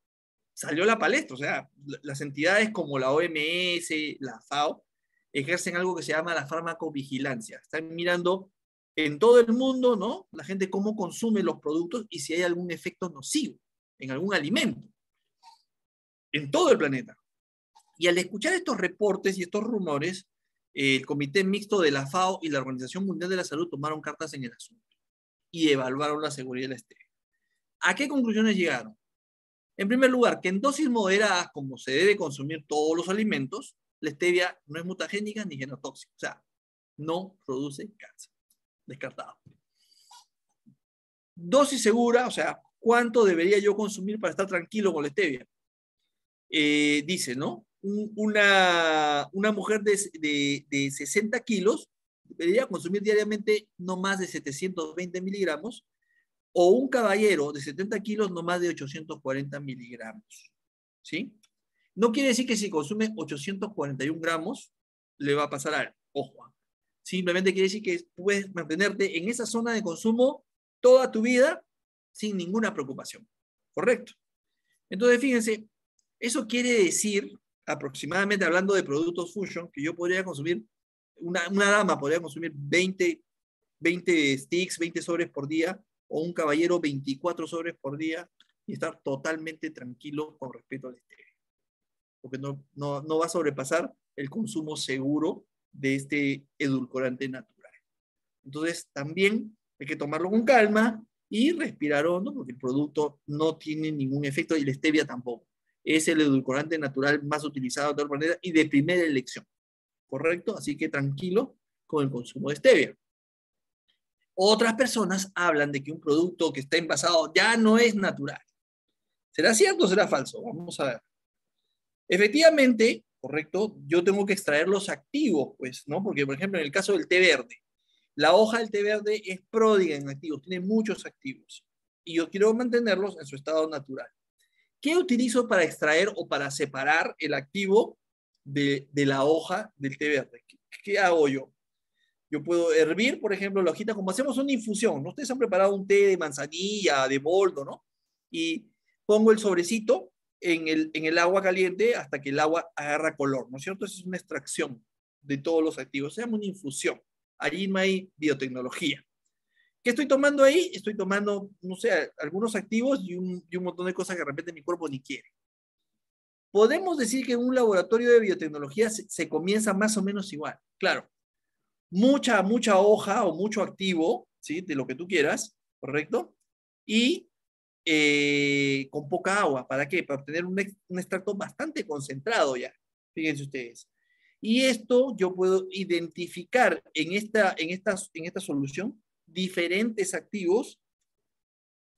salió a la palestra. O sea, las entidades como la OMS, la FAO, ejercen algo que se llama la farmacovigilancia. Están mirando en todo el mundo, ¿no? La gente cómo consume los productos y si hay algún efecto nocivo en algún alimento, en todo el planeta. Y al escuchar estos reportes y estos rumores, el Comité Mixto de la FAO y la Organización Mundial de la Salud tomaron cartas en el asunto y evaluaron la seguridad de la stevia. ¿A qué conclusiones llegaron? En primer lugar, que en dosis moderadas, como se debe consumir todos los alimentos, la stevia no es mutagénica ni genotóxica. O sea, no produce cáncer. Descartado. Dosis segura, o sea, ¿cuánto debería yo consumir para estar tranquilo con la stevia? Dice, ¿no? Una mujer de 60 kilos debería consumir diariamente no más de 720 miligramos, o un caballero de 70 kilos no más de 840 miligramos. ¿Sí? No quiere decir que si consume 841 gramos le va a pasar algo. Ojo. Simplemente quiere decir que puedes mantenerte en esa zona de consumo toda tu vida sin ninguna preocupación. ¿Correcto? Entonces, fíjense, eso quiere decir, aproximadamente hablando de productos Fusion, que yo podría consumir, una dama podría consumir 20 sticks, 20 sobres por día, o un caballero 24 sobres por día, y estar totalmente tranquilo con respecto al stevia. Porque no va a sobrepasar el consumo seguro de este edulcorante natural. Entonces, también hay que tomarlo con calma y respirar hondo, porque el producto no tiene ningún efecto y la stevia tampoco. Es el edulcorante natural más utilizado de toda la planeta y de primera elección. ¿Correcto? Así que tranquilo con el consumo de stevia. Otras personas hablan de que un producto que está envasado ya no es natural. ¿Será cierto o será falso? Vamos a ver. Efectivamente, correcto, yo tengo que extraer los activos, pues, ¿no? Porque, por ejemplo, en el caso del té verde, la hoja del té verde es pródiga en activos, tiene muchos activos. Y yo quiero mantenerlos en su estado natural. ¿Qué utilizo para extraer o para separar el activo de la hoja del té verde? ¿Qué hago yo? Yo puedo hervir, por ejemplo, la hojita, como hacemos una infusión, ¿no? Ustedes han preparado un té de manzanilla, de boldo, ¿no? Y pongo el sobrecito en el agua caliente hasta que el agua agarra color, ¿no es cierto? Esa es una extracción de todos los activos, se llama una infusión. Allí no hay biotecnología. ¿Qué estoy tomando ahí? Estoy tomando, no sé, algunos activos y un montón de cosas que de repente mi cuerpo ni quiere. Podemos decir que en un laboratorio de biotecnología se comienza más o menos igual. Claro, mucha hoja o mucho activo, ¿sí? De lo que tú quieras, ¿correcto? Y con poca agua. ¿Para qué? Para obtener un extracto bastante concentrado ya. Fíjense ustedes. Y esto yo puedo identificar en esta solución diferentes activos.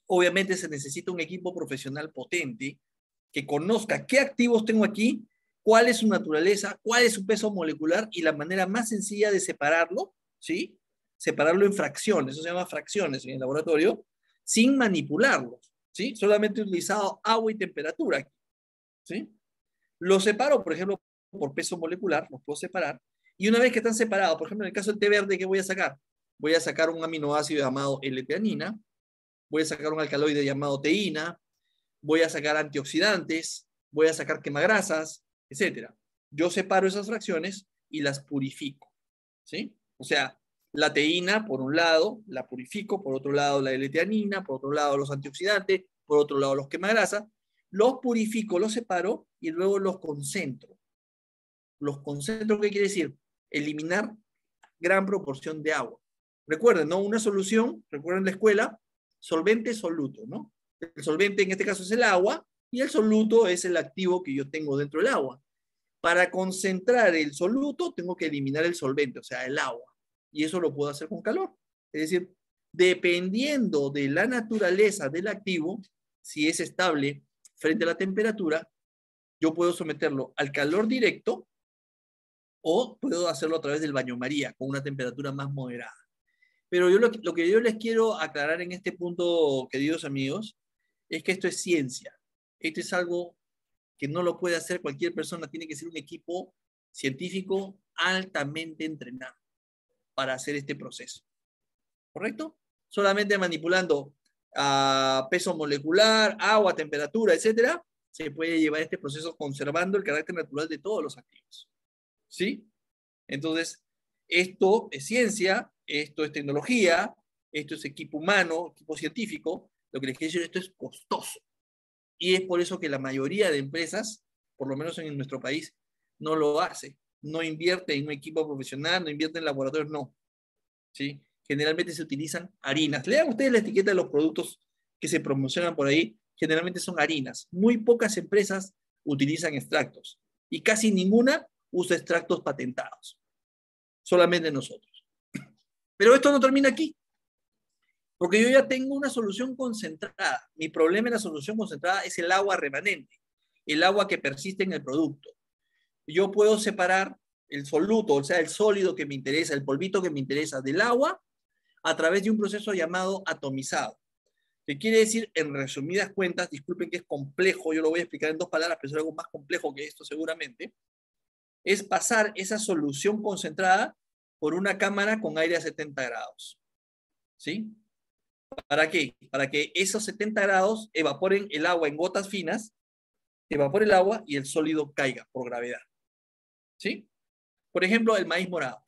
Obviamente se necesita un equipo profesional potente que conozca qué activos tengo aquí, cuál es su naturaleza, cuál es su peso molecular y la manera más sencilla de separarlo, ¿sí? Separarlo en fracciones, eso se llama fracciones en el laboratorio, sin manipularlos, ¿sí? Solamente utilizado agua y temperatura, ¿sí? Los separo, por ejemplo, por peso molecular, los puedo separar, y una vez que están separados, por ejemplo, en el caso del té verde, ¿qué voy a sacar? Voy a sacar un aminoácido llamado L-teanina, voy a sacar un alcaloide llamado teína, voy a sacar antioxidantes, voy a sacar quemagrasas, etcétera. Yo separo esas fracciones y las purifico, ¿sí? O sea, la teína, por un lado, la purifico, por otro lado, la L-teanina, por otro lado, los antioxidantes, por otro lado, los quemagrasas, los purifico, los separo y luego los concentro. Los concentro, ¿qué quiere decir? Eliminar gran proporción de agua. Recuerden, ¿no? Una solución, recuerden la escuela, solvente, soluto, ¿no? El solvente en este caso es el agua y el soluto es el activo que yo tengo dentro del agua. Para concentrar el soluto tengo que eliminar el solvente, o sea, el agua. Y eso lo puedo hacer con calor. Es decir, dependiendo de la naturaleza del activo, si es estable frente a la temperatura, yo puedo someterlo al calor directo o puedo hacerlo a través del baño María con una temperatura más moderada. Pero yo lo que yo les quiero aclarar en este punto, queridos amigos, es que esto es ciencia. Esto es algo que no lo puede hacer cualquier persona. Tiene que ser un equipo científico altamente entrenado para hacer este proceso. ¿Correcto? Solamente manipulando peso molecular, agua, temperatura, etcétera, se puede llevar este proceso conservando el carácter natural de todos los activos. ¿Sí? Entonces, esto es ciencia, esto es tecnología, esto es equipo humano, equipo científico. Lo que les quiero decir, esto es costoso. Y es por eso que la mayoría de empresas, por lo menos en nuestro país, no lo hace. No invierte en un equipo profesional, no invierte en laboratorios, no. ¿Sí? Generalmente se utilizan harinas. Lean ustedes la etiqueta de los productos que se promocionan por ahí. Generalmente son harinas. Muy pocas empresas utilizan extractos. Y casi ninguna usa extractos patentados. Solamente nosotros. Pero esto no termina aquí. Porque yo ya tengo una solución concentrada. Mi problema en la solución concentrada es el agua remanente, el agua que persiste en el producto. Yo puedo separar el soluto, o sea, el sólido que me interesa, el polvito que me interesa del agua, a través de un proceso llamado atomizado. Que quiere decir, en resumidas cuentas, disculpen que es complejo, yo lo voy a explicar en 2 palabras, pero es algo más complejo que esto seguramente, es pasar esa solución concentrada por una cámara con aire a 70 grados. ¿Sí? ¿Para qué? Para que esos 70 grados evaporen el agua en gotas finas, evapore el agua y el sólido caiga por gravedad. ¿Sí? Por ejemplo, el maíz morado.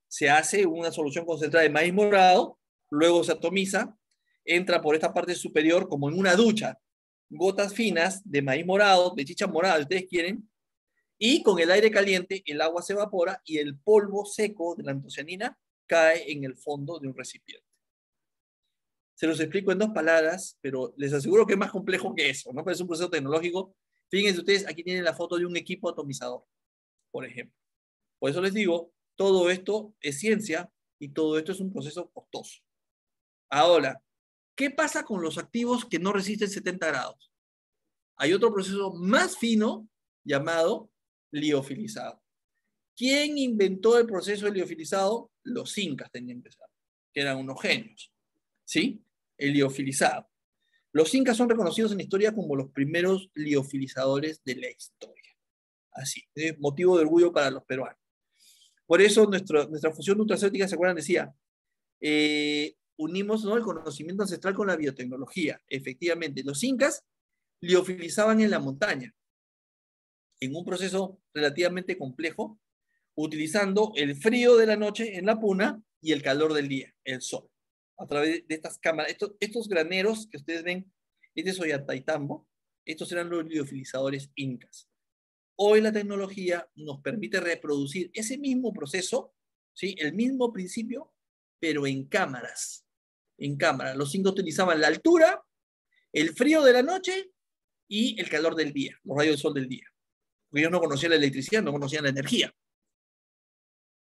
Se hace una solución concentrada de maíz morado, luego se atomiza, entra por esta parte superior como en una ducha, gotas finas de maíz morado, de chicha morada, si ustedes quieren, y con el aire caliente el agua se evapora y el polvo seco de la antocianina cae en el fondo de un recipiente. Se los explico en 2 palabras, pero les aseguro que es más complejo que eso, ¿no? Pero es un proceso tecnológico. Fíjense ustedes, aquí tienen la foto de un equipo atomizador, por ejemplo. Por eso les digo, todo esto es ciencia y todo esto es un proceso costoso. Ahora, ¿qué pasa con los activos que no resisten 70 grados? Hay otro proceso más fino llamado liofilizado. ¿Quién inventó el proceso de liofilizado? Los incas tenían que saber, que eran unos genios. ¿Sí? El liofilizado. Los incas son reconocidos en la historia como los primeros liofilizadores de la historia. Así, es motivo de orgullo para los peruanos. Por eso nuestra fusión nutracéutica, ¿se acuerdan? Decía, unimos, ¿no?, el conocimiento ancestral con la biotecnología. Efectivamente, los incas liofilizaban en la montaña, en un proceso relativamente complejo, utilizando el frío de la noche en la puna y el calor del día, el sol, a través de estas cámaras. Estos graneros que ustedes ven, este es Ollantaytambo, estos eran los liofilizadores incas. Hoy la tecnología nos permite reproducir ese mismo proceso, ¿sí?, el mismo principio, pero en cámaras. En cámaras. Los incas utilizaban la altura, el frío de la noche y el calor del día, los rayos del sol del día. Porque ellos no conocían la electricidad, no conocían la energía.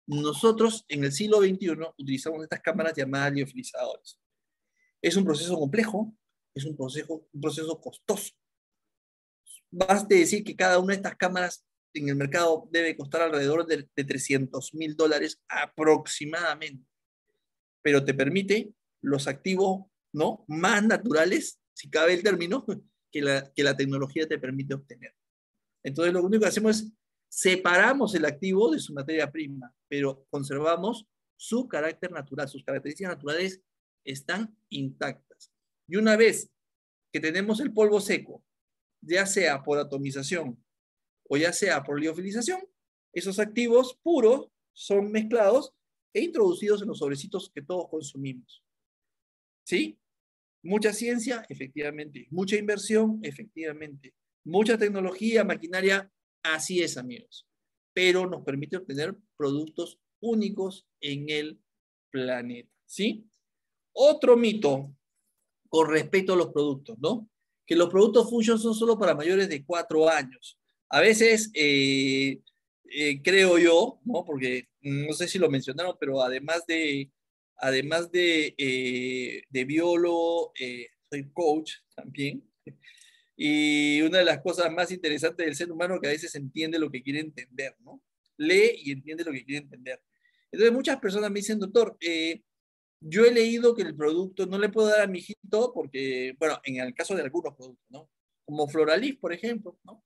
Nosotros en el siglo XXI utilizamos estas cámaras llamadas liofilizadores. Es un proceso complejo, es un proceso costoso. Baste decir que cada una de estas cámaras en el mercado debe costar alrededor de $300.000 aproximadamente. Pero te permite los activos, ¿no?, más naturales, si cabe el término, que la tecnología te permite obtener. Entonces lo único que hacemos es separamos el activo de su materia prima, pero conservamos su carácter natural, sus características naturales están intactas. Y una vez que tenemos el polvo seco, ya sea por atomización o ya sea por liofilización, esos activos puros son mezclados e introducidos en los sobrecitos que todos consumimos. ¿Sí? Mucha ciencia, efectivamente. Mucha inversión, efectivamente. Mucha tecnología, maquinaria, así es, amigos. Pero nos permite obtener productos únicos en el planeta. ¿Sí? Otro mito con respecto a los productos, ¿no? Que los productos Fusion son solo para mayores de 4 años. A veces, creo yo, ¿no? Porque no sé si lo mencionaron, pero además de biólogo, soy coach también. Y una de las cosas más interesantes del ser humano es que a veces entiende lo que quiere entender, ¿no? Lee y entiende lo que quiere entender. Entonces muchas personas me dicen, doctor, yo he leído que el producto no le puedo dar a mi hijito porque, bueno, en el caso de algunos productos, ¿no? Como Floralif, por ejemplo, ¿no?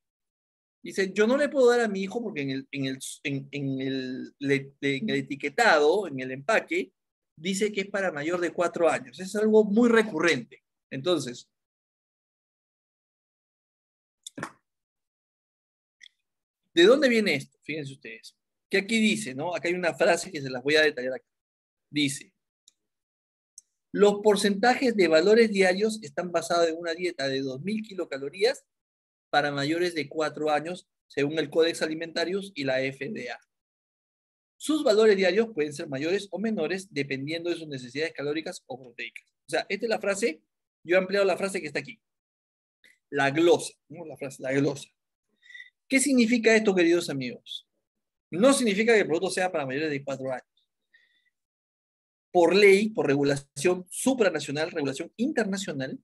Dice, yo no le puedo dar a mi hijo porque en el etiquetado, en el empaque, dice que es para mayor de 4 años. Es algo muy recurrente. Entonces, ¿de dónde viene esto? Fíjense ustedes. Que aquí dice, ¿no? Acá hay una frase que se las voy a detallar acá. Dice, los porcentajes de valores diarios están basados en una dieta de 2000 kilocalorías para mayores de 4 años, según el Codex Alimentarius y la FDA. Sus valores diarios pueden ser mayores o menores dependiendo de sus necesidades calóricas o proteicas. O sea, esta es la frase, yo he ampliado la frase que está aquí. La glosa, ¿no? La frase, la glosa. ¿Qué significa esto, queridos amigos? No significa que el producto sea para mayores de 4 años. Por ley, por regulación supranacional, regulación internacional,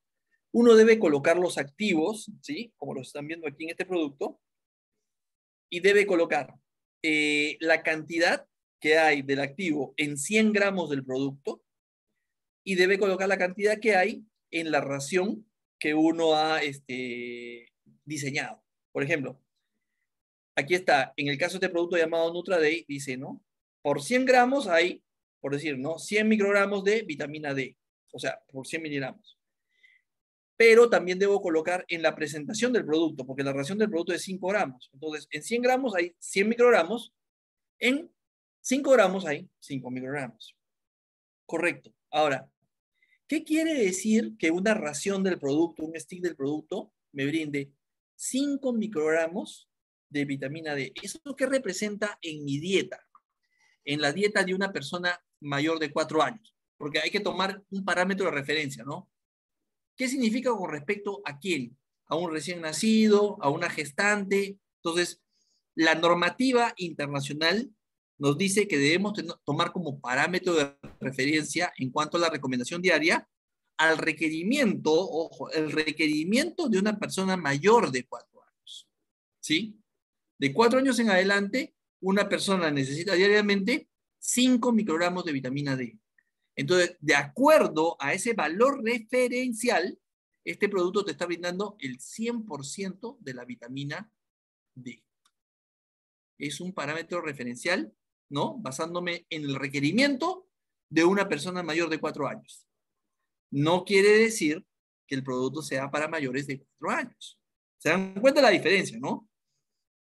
uno debe colocar los activos, ¿sí? Como los están viendo aquí en este producto, y debe colocar la cantidad que hay del activo en 100 gramos del producto y debe colocar la cantidad que hay en la ración que uno ha diseñado. Por ejemplo, aquí está, en el caso de este producto llamado NutraDay, dice, ¿no? Por 100 gramos hay, por decir, ¿no? 100 microgramos de vitamina D, o sea, por 100 miligramos. Pero también debo colocar en la presentación del producto, porque la ración del producto es 5 gramos. Entonces, en 100 gramos hay 100 microgramos, en 5 gramos hay 5 microgramos. Correcto. Ahora, ¿qué quiere decir que una ración del producto, un stick del producto, me brinde 5 microgramos de vitamina D? ¿Eso qué representa en mi dieta? En la dieta de una persona mayor de 4 años. Porque hay que tomar un parámetro de referencia, ¿no? ¿Qué significa con respecto a quién? A un recién nacido, a una gestante. Entonces, la normativa internacional nos dice que debemos tomar como parámetro de referencia en cuanto a la recomendación diaria al requerimiento, ojo, el requerimiento de una persona mayor de 4 años. ¿Sí? De 4 años en adelante, una persona necesita diariamente 5 microgramos de vitamina D. Entonces, de acuerdo a ese valor referencial, este producto te está brindando el 100% de la vitamina D. Es un parámetro referencial, ¿no? Basándome en el requerimiento de una persona mayor de 4 años. No quiere decir que el producto sea para mayores de 4 años. ¿Se dan cuenta la diferencia, no?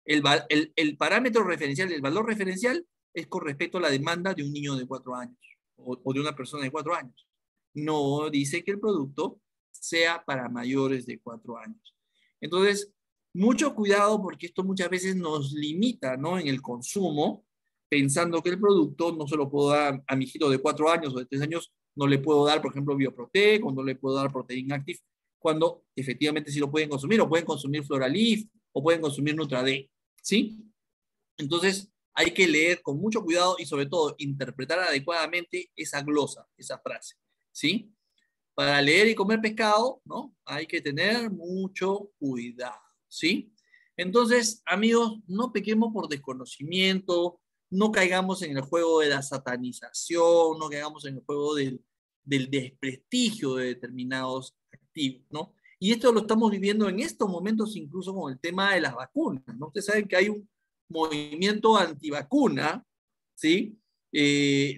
El parámetro referencial, el valor referencial, es con respecto a la demanda de un niño de 4 años o de una persona de 4 años. No dice que el producto sea para mayores de 4 años. Entonces, mucho cuidado porque esto muchas veces nos limita, ¿no? En el consumo, pensando que el producto no se lo puedo dar a mi hijito de 4 años o de 3 años, no le puedo dar, por ejemplo, Bioprotec o no le puedo dar Protein Active, cuando efectivamente sí lo pueden consumir, o pueden consumir Floralif, o pueden consumir NutraD, ¿sí? Entonces, hay que leer con mucho cuidado y sobre todo interpretar adecuadamente esa glosa, esa frase, ¿sí? Para leer y comer pescado, ¿no? Hay que tener mucho cuidado, ¿sí? Entonces, amigos, no pequemos por desconocimiento, no caigamos en el juego de la satanización, no caigamos en el juego del desprestigio de determinados activos, ¿no? Y esto lo estamos viviendo en estos momentos incluso con el tema de las vacunas, ¿no? Ustedes saben que hay un movimiento antivacuna, ¿sí?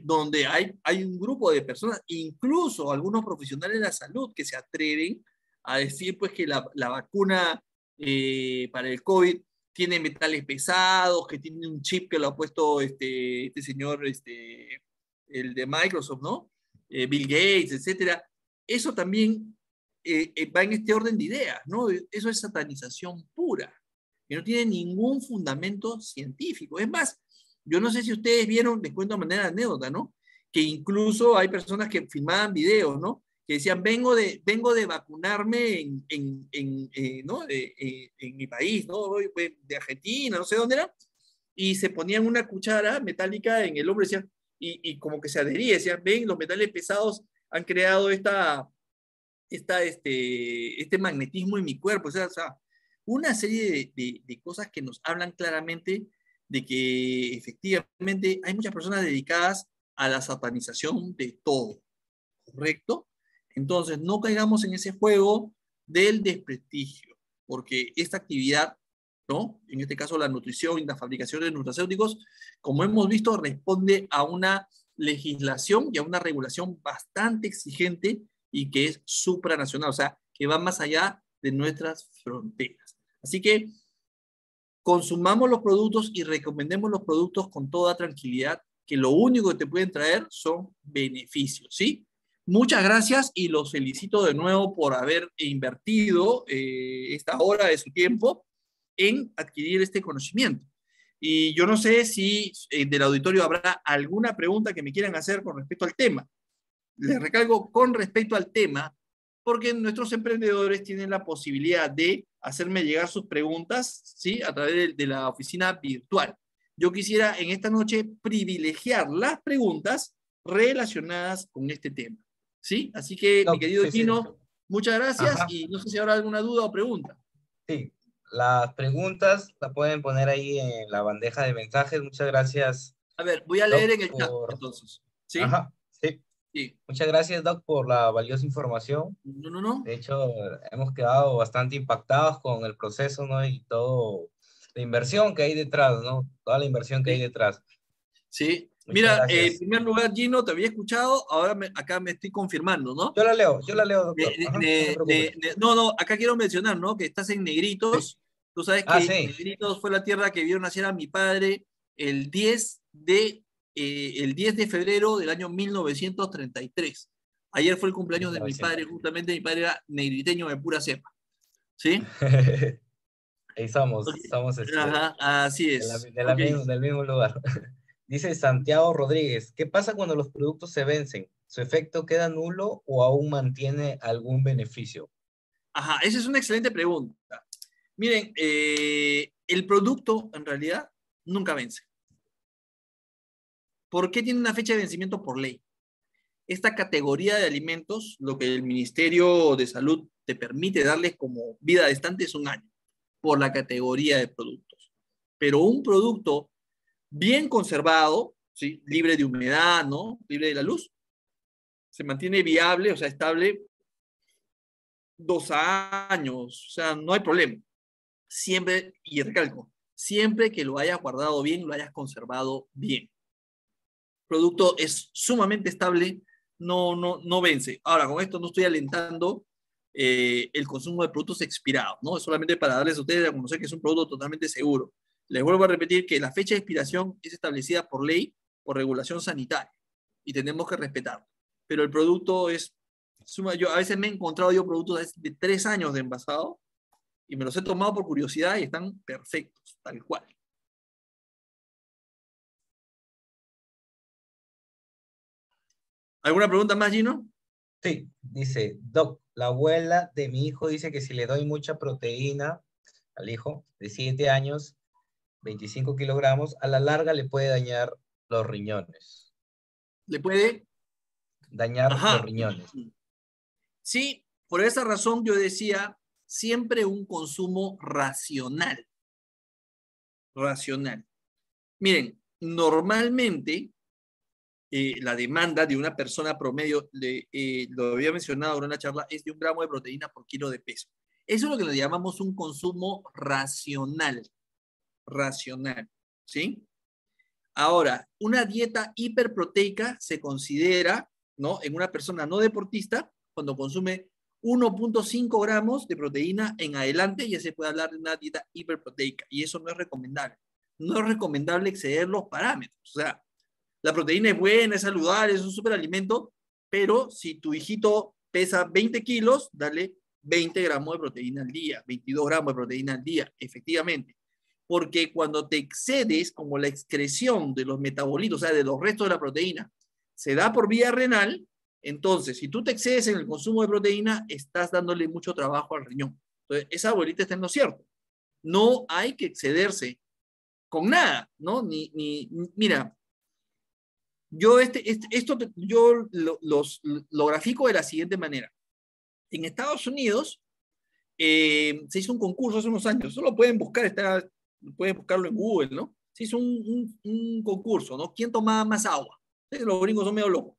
Donde hay un grupo de personas, incluso algunos profesionales de la salud, que se atreven a decir pues que la vacuna para el COVID, tiene metales pesados, que tiene un chip que lo ha puesto este señor, el de Microsoft, ¿no? Bill Gates, etcétera. Eso también va en este orden de ideas, ¿no? Eso es satanización pura, que no tiene ningún fundamento científico. Es más, yo no sé si ustedes vieron, les cuento de manera anécdota, ¿no? Que incluso hay personas que filmaban videos, ¿no? Que decían, vengo de vacunarme ¿no? En mi país, ¿no? De Argentina, no sé dónde era, y se ponían una cuchara metálica en el hombro y como que se adhería, decían, ven, los metales pesados han creado este magnetismo en mi cuerpo, o sea, una serie de cosas que nos hablan claramente de que efectivamente hay muchas personas dedicadas a la satanización de todo, ¿correcto? Entonces, no caigamos en ese juego del desprestigio, porque esta actividad, ¿no? En este caso, la nutrición y la fabricación de nutracéuticos, como hemos visto, responde a una legislación y a una regulación bastante exigente y que es supranacional, o sea, que va más allá de nuestras fronteras. Así que consumamos los productos y recomendemos los productos con toda tranquilidad, que lo único que te pueden traer son beneficios, ¿sí? Muchas gracias y los felicito de nuevo por haber invertido esta hora de su tiempo en adquirir este conocimiento. Y yo no sé si del auditorio habrá alguna pregunta que me quieran hacer con respecto al tema. Les recalco con respecto al tema, porque nuestros emprendedores tienen la posibilidad de hacerme llegar sus preguntas, ¿sí? A través de la oficina virtual. Yo quisiera en esta noche privilegiar las preguntas relacionadas con este tema, ¿sí? Así que, mi No, querido sí, sí. Gino, muchas gracias Ajá, y no sé si habrá alguna duda o pregunta. sí. Las preguntas la pueden poner ahí en la bandeja de mensajes. Muchas gracias, A ver, voy a leer Doc, en el chat, por... entonces, ¿sí? Ajá, sí. Sí. Muchas gracias, Doc, por la valiosa información. No, no, no. De hecho, hemos quedado bastante impactados con el proceso, ¿no? Y todo, la inversión que hay detrás, ¿no? Toda la inversión que hay Sí. detrás. Sí. Muchas Mira, en gracias. primer lugar, Gino, te había escuchado, ahora acá me estoy confirmando, ¿no? Yo la leo, doctor. Ajá, no se preocupe. No, no, acá quiero mencionar, ¿no? Que estás en Sí. Negritos. Tú sabes Ah, que sí. Negritos fue la tierra que vio nacer a mi padre el 10 el 10 de febrero del año 1933. Ayer fue el cumpleaños de mi 1900. padre, justamente mi padre era negriteño de pura cepa. ¿Sí? Ahí Ok. somos Ajá, así es. Ok. del mismo lugar. Dice Santiago Rodríguez, ¿qué pasa cuando los productos se vencen? ¿Su efecto queda nulo o aún mantiene algún beneficio? Ajá, esa es una excelente pregunta. Miren, el producto en realidad nunca vence. ¿Por qué tiene una fecha de vencimiento por ley? Esta categoría de alimentos, lo que el Ministerio de Salud te permite darles como vida de estante es un año, por la categoría de productos. Pero un producto bien conservado, ¿sí? Libre de humedad, ¿no? Libre de la luz, se mantiene viable, o sea, estable 2 años, o sea, no hay problema. Siempre, y recalco, siempre que lo hayas guardado bien, lo hayas conservado bien. El producto es sumamente estable, no vence. Ahora, con esto no estoy alentando el consumo de productos expirados, ¿no? Es solamente para darles a ustedes a conocer que es un producto totalmente seguro. Les vuelvo a repetir que la fecha de expiración es establecida por ley, por regulación sanitaria, y tenemos que respetarlo. Pero el producto es, yo a veces me he encontrado yo productos de 3 años de envasado y me los he tomado por curiosidad y están perfectos, tal cual. ¿Alguna pregunta más, Gino? Sí, dice, Doc, la abuela de mi hijo dice que si le doy mucha proteína al hijo de 7 años, 25 kilogramos, a la larga le puede dañar los riñones. ¿Le puede? Dañar los Ajá. riñones. Sí, por esa razón yo decía siempre un consumo racional. Racional. Miren, normalmente la demanda de una persona promedio, lo había mencionado en una charla, es de 1 gramo de proteína por kilo de peso. Eso es lo que le llamamos un consumo racional. Racional. ¿Sí? Ahora, una dieta hiperproteica se considera, ¿no? En una persona no deportista, cuando consume 1.5 gramos de proteína en adelante, ya se puede hablar de una dieta hiperproteica, y eso no es recomendable. No es recomendable exceder los parámetros. O sea, la proteína es buena, es saludable, es un superalimento, pero si tu hijito pesa 20 kilos, dale 20 gramos de proteína al día, 22 gramos de proteína al día, efectivamente. Porque cuando te excedes, como la excreción de los metabolitos, o sea, de los restos de la proteína, se da por vía renal, entonces, si tú te excedes en el consumo de proteína, estás dándole mucho trabajo al riñón. Entonces, esa abuelita está en lo cierto. No hay que excederse con nada, ¿no? Mira, yo lo grafico de la siguiente manera. En Estados Unidos se hizo un concurso hace unos años, solo pueden buscar, pueden buscarlo en Google, ¿no? Se hizo un concurso, ¿no? ¿Quién tomaba más agua? Los gringos son medio locos.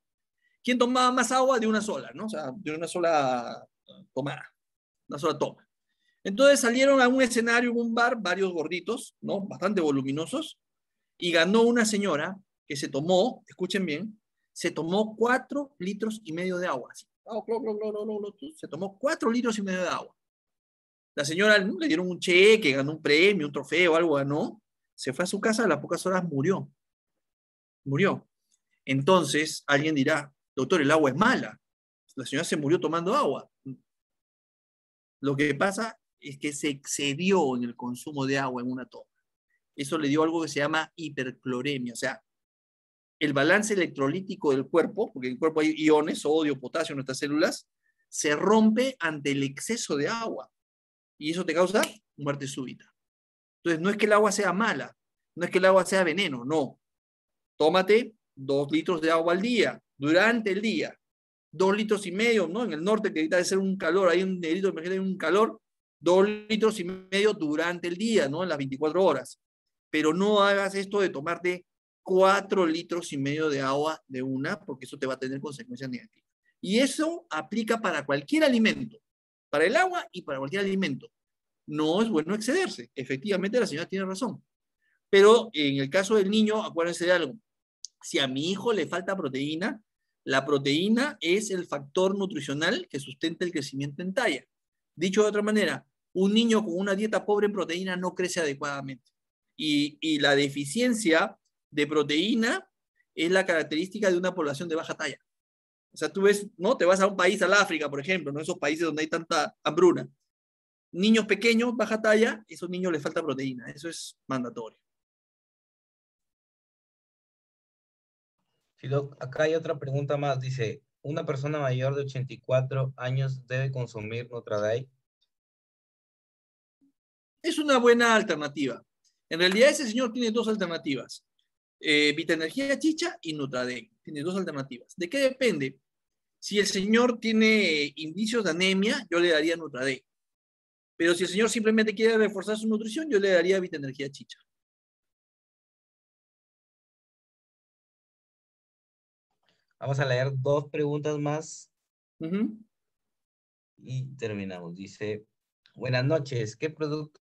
¿Quién tomaba más agua de una sola, ¿no? O sea, de una sola tomada, una sola toma. Entonces salieron a un escenario, en un bar, varios gorditos, ¿no? Bastante voluminosos, y ganó una señora que se tomó, escuchen bien, se tomó 4 litros y medio de agua. Así, se tomó 4 litros y medio de agua. La señora le dieron un cheque, ganó un premio, un trofeo, algo ganó. Se fue a su casa, a las pocas horas murió. Murió. Entonces, alguien dirá, doctor, el agua es mala. La señora se murió tomando agua. Lo que pasa es que se excedió en el consumo de agua en una toma. Eso le dio algo que se llama hipercloremia, o sea, el balance electrolítico del cuerpo, porque en el cuerpo hay iones, sodio, potasio en nuestras células, se rompe ante el exceso de agua. Y eso te causa muerte súbita. Entonces, no es que el agua sea mala, no es que el agua sea veneno, no. Tómate 2 litros de agua al día, durante el día. 2 litros y medio, ¿no? En el norte, que ahorita debe ser un calor, hay un negrito, imagínate un calor, 2 litros y medio durante el día, ¿no? En las 24 horas. Pero no hagas esto de tomarte 4 litros y medio de agua de una, porque eso te va a tener consecuencias negativas. Y eso aplica para cualquier alimento, para el agua y para cualquier alimento. No es bueno excederse. Efectivamente, la señora tiene razón. Pero en el caso del niño, acuérdense de algo. Si a mi hijo le falta proteína, la proteína es el factor nutricional que sustenta el crecimiento en talla. Dicho de otra manera, un niño con una dieta pobre en proteína no crece adecuadamente. Y la deficiencia de proteína es la característica de una población de baja talla. O sea, tú ves, ¿no? Te vas a un país, al África, por ejemplo, ¿no? Esos países donde hay tanta hambruna. Niños pequeños, baja talla, a esos niños les falta proteína. Eso es mandatorio. Sí, Doc, acá hay otra pregunta más. Dice, ¿una persona mayor de 84 años debe consumir Nutradiet? Es una buena alternativa. En realidad ese señor tiene 2 alternativas. Vitaenergía Chicha y Nutraden. Tiene 2 alternativas. ¿De qué depende? Si el señor tiene indicios de anemia, yo le daría Nutraden. Pero si el señor simplemente quiere reforzar su nutrición, yo le daría Vitaenergía Chicha. Vamos a leer 2 preguntas más Uh-huh. y terminamos. Dice, buenas noches, ¿qué producto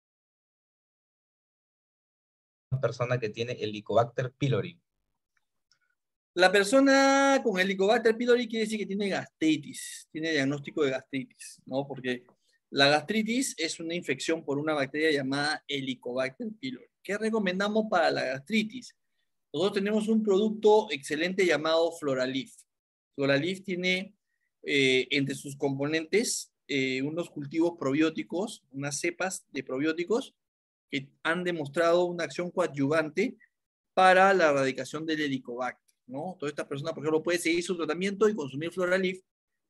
una persona que tiene Helicobacter pylori? La persona con Helicobacter pylori quiere decir que tiene gastritis, tiene diagnóstico de gastritis, ¿no? Porque la gastritis es una infección por una bacteria llamada Helicobacter pylori. ¿Qué recomendamos para la gastritis? Nosotros tenemos un producto excelente llamado Floralif. Floralif tiene entre sus componentes unos cultivos probióticos, unas cepas de probióticos que han demostrado una acción coadyuvante para la erradicación del Helicobacter, ¿no? Toda esta persona, por ejemplo, puede seguir su tratamiento y consumir Floralif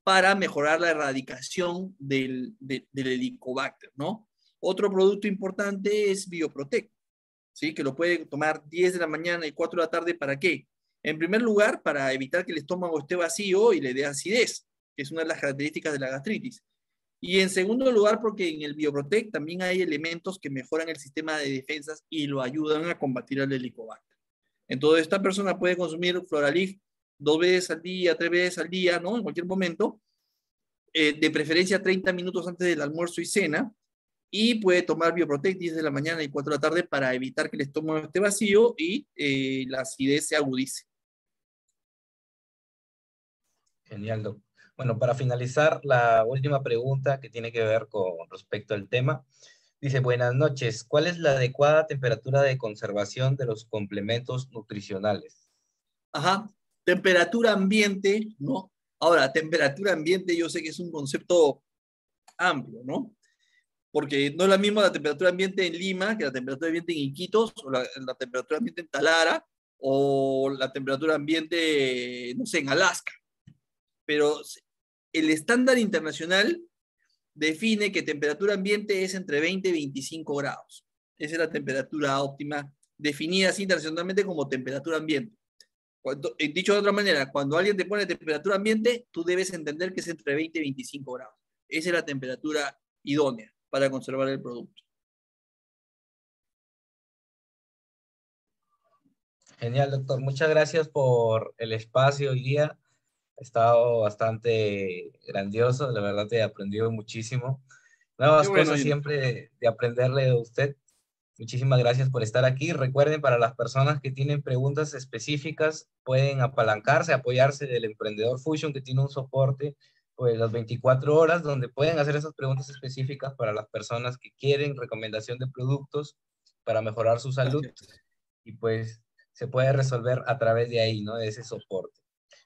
para mejorar la erradicación del Helicobacter, ¿no? Otro producto importante es Bioprotect, ¿sí? Que lo puede tomar 10 de la mañana y 4 de la tarde, ¿para qué? En primer lugar, para evitar que el estómago esté vacío y le dé acidez, que es una de las características de la gastritis. Y en segundo lugar, porque en el Bioprotect también hay elementos que mejoran el sistema de defensas y lo ayudan a combatir al Helicobacter. Entonces, esta persona puede consumir Floralif 2 veces al día, 3 veces al día, ¿no? En cualquier momento, de preferencia 30 minutos antes del almuerzo y cena, y puede tomar Bioprotect 10 de la mañana y 4 de la tarde para evitar que el estómago esté vacío y la acidez se agudice. Genial, Doc. Bueno, para finalizar, la última pregunta que tiene que ver con respecto al tema. Dice, buenas noches. ¿Cuál es la adecuada temperatura de conservación de los complementos nutricionales? Ajá, temperatura ambiente, ¿no? Ahora, temperatura ambiente yo sé que es un concepto amplio, ¿no? Porque no es la misma la temperatura ambiente en Lima que la temperatura ambiente en Iquitos, o la temperatura ambiente en Talara, o la temperatura ambiente, no sé, en Alaska. Pero el estándar internacional define que temperatura ambiente es entre 20 y 25 grados. Esa es la temperatura óptima, definida así internacionalmente como temperatura ambiente. Dicho de otra manera, cuando alguien te pone temperatura ambiente, tú debes entender que es entre 20 y 25 grados. Esa es la temperatura idónea para conservar el producto. Genial, doctor. Muchas gracias por el espacio hoy día. Ha estado bastante grandioso. La verdad, he aprendido muchísimo. Qué Nuevas bueno, cosas siempre de aprenderle de usted. Muchísimas gracias por estar aquí. Recuerden, para las personas que tienen preguntas específicas, pueden apalancarse, apoyarse del Emprendedor Fusion, que tiene un soporte pues las 24 horas, donde pueden hacer esas preguntas específicas para las personas que quieren recomendación de productos para mejorar su salud, gracias. y pues se puede resolver a través de ahí, ¿no? De ese soporte.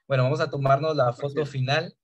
Bueno, vamos a tomarnos la Así foto es. final